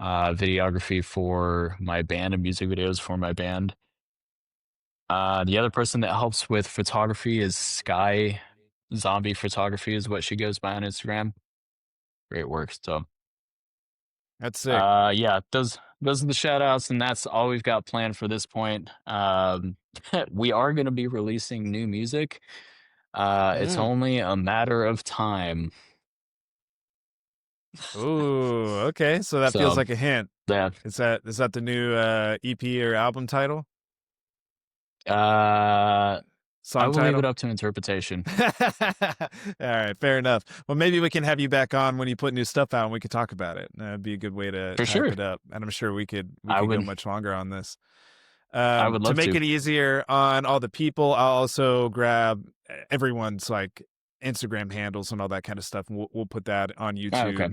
videography for my band and music videos for my band. The other person that helps with photography is Sky Zombie Photography is what she goes by on Instagram. Great work. So That's sick. yeah, those are the shout outs, and that's all we've got planned for this point. We are gonna be releasing new music. It's only a matter of time. Ooh, okay. So that feels So like a hint. yeah. Is that the new EP or album title? I Song will leave it title? up to interpretation. All right, fair enough. Well, maybe we can have you back on when you put new stuff out and we could talk about it. That'd be a good way to For hype sure. it up. And I'm sure we I could go would much longer on this. I would To love make to. it easier on all the people, I'll also grab everyone's like Instagram handles and all that kind of stuff. And we'll put that on Oh, okay.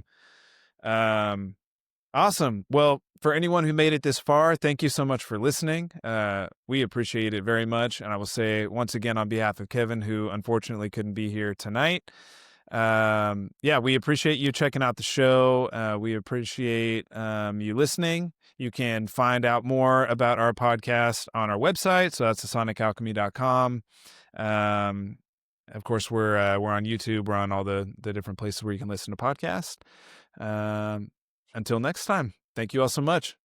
YouTube. Um, awesome. Well, for anyone who made it this far, thank you so much for listening. We appreciate it very much. And I will say once again, on behalf of Kevin, who unfortunately couldn't be here tonight, yeah, we appreciate you checking out the show. We appreciate you listening. You can find out more about our podcast on our website. So that's thesonicalchemy.com. Of course, we're on YouTube. We're on all the different places where you can listen to podcasts. Until next time, thank you all so much.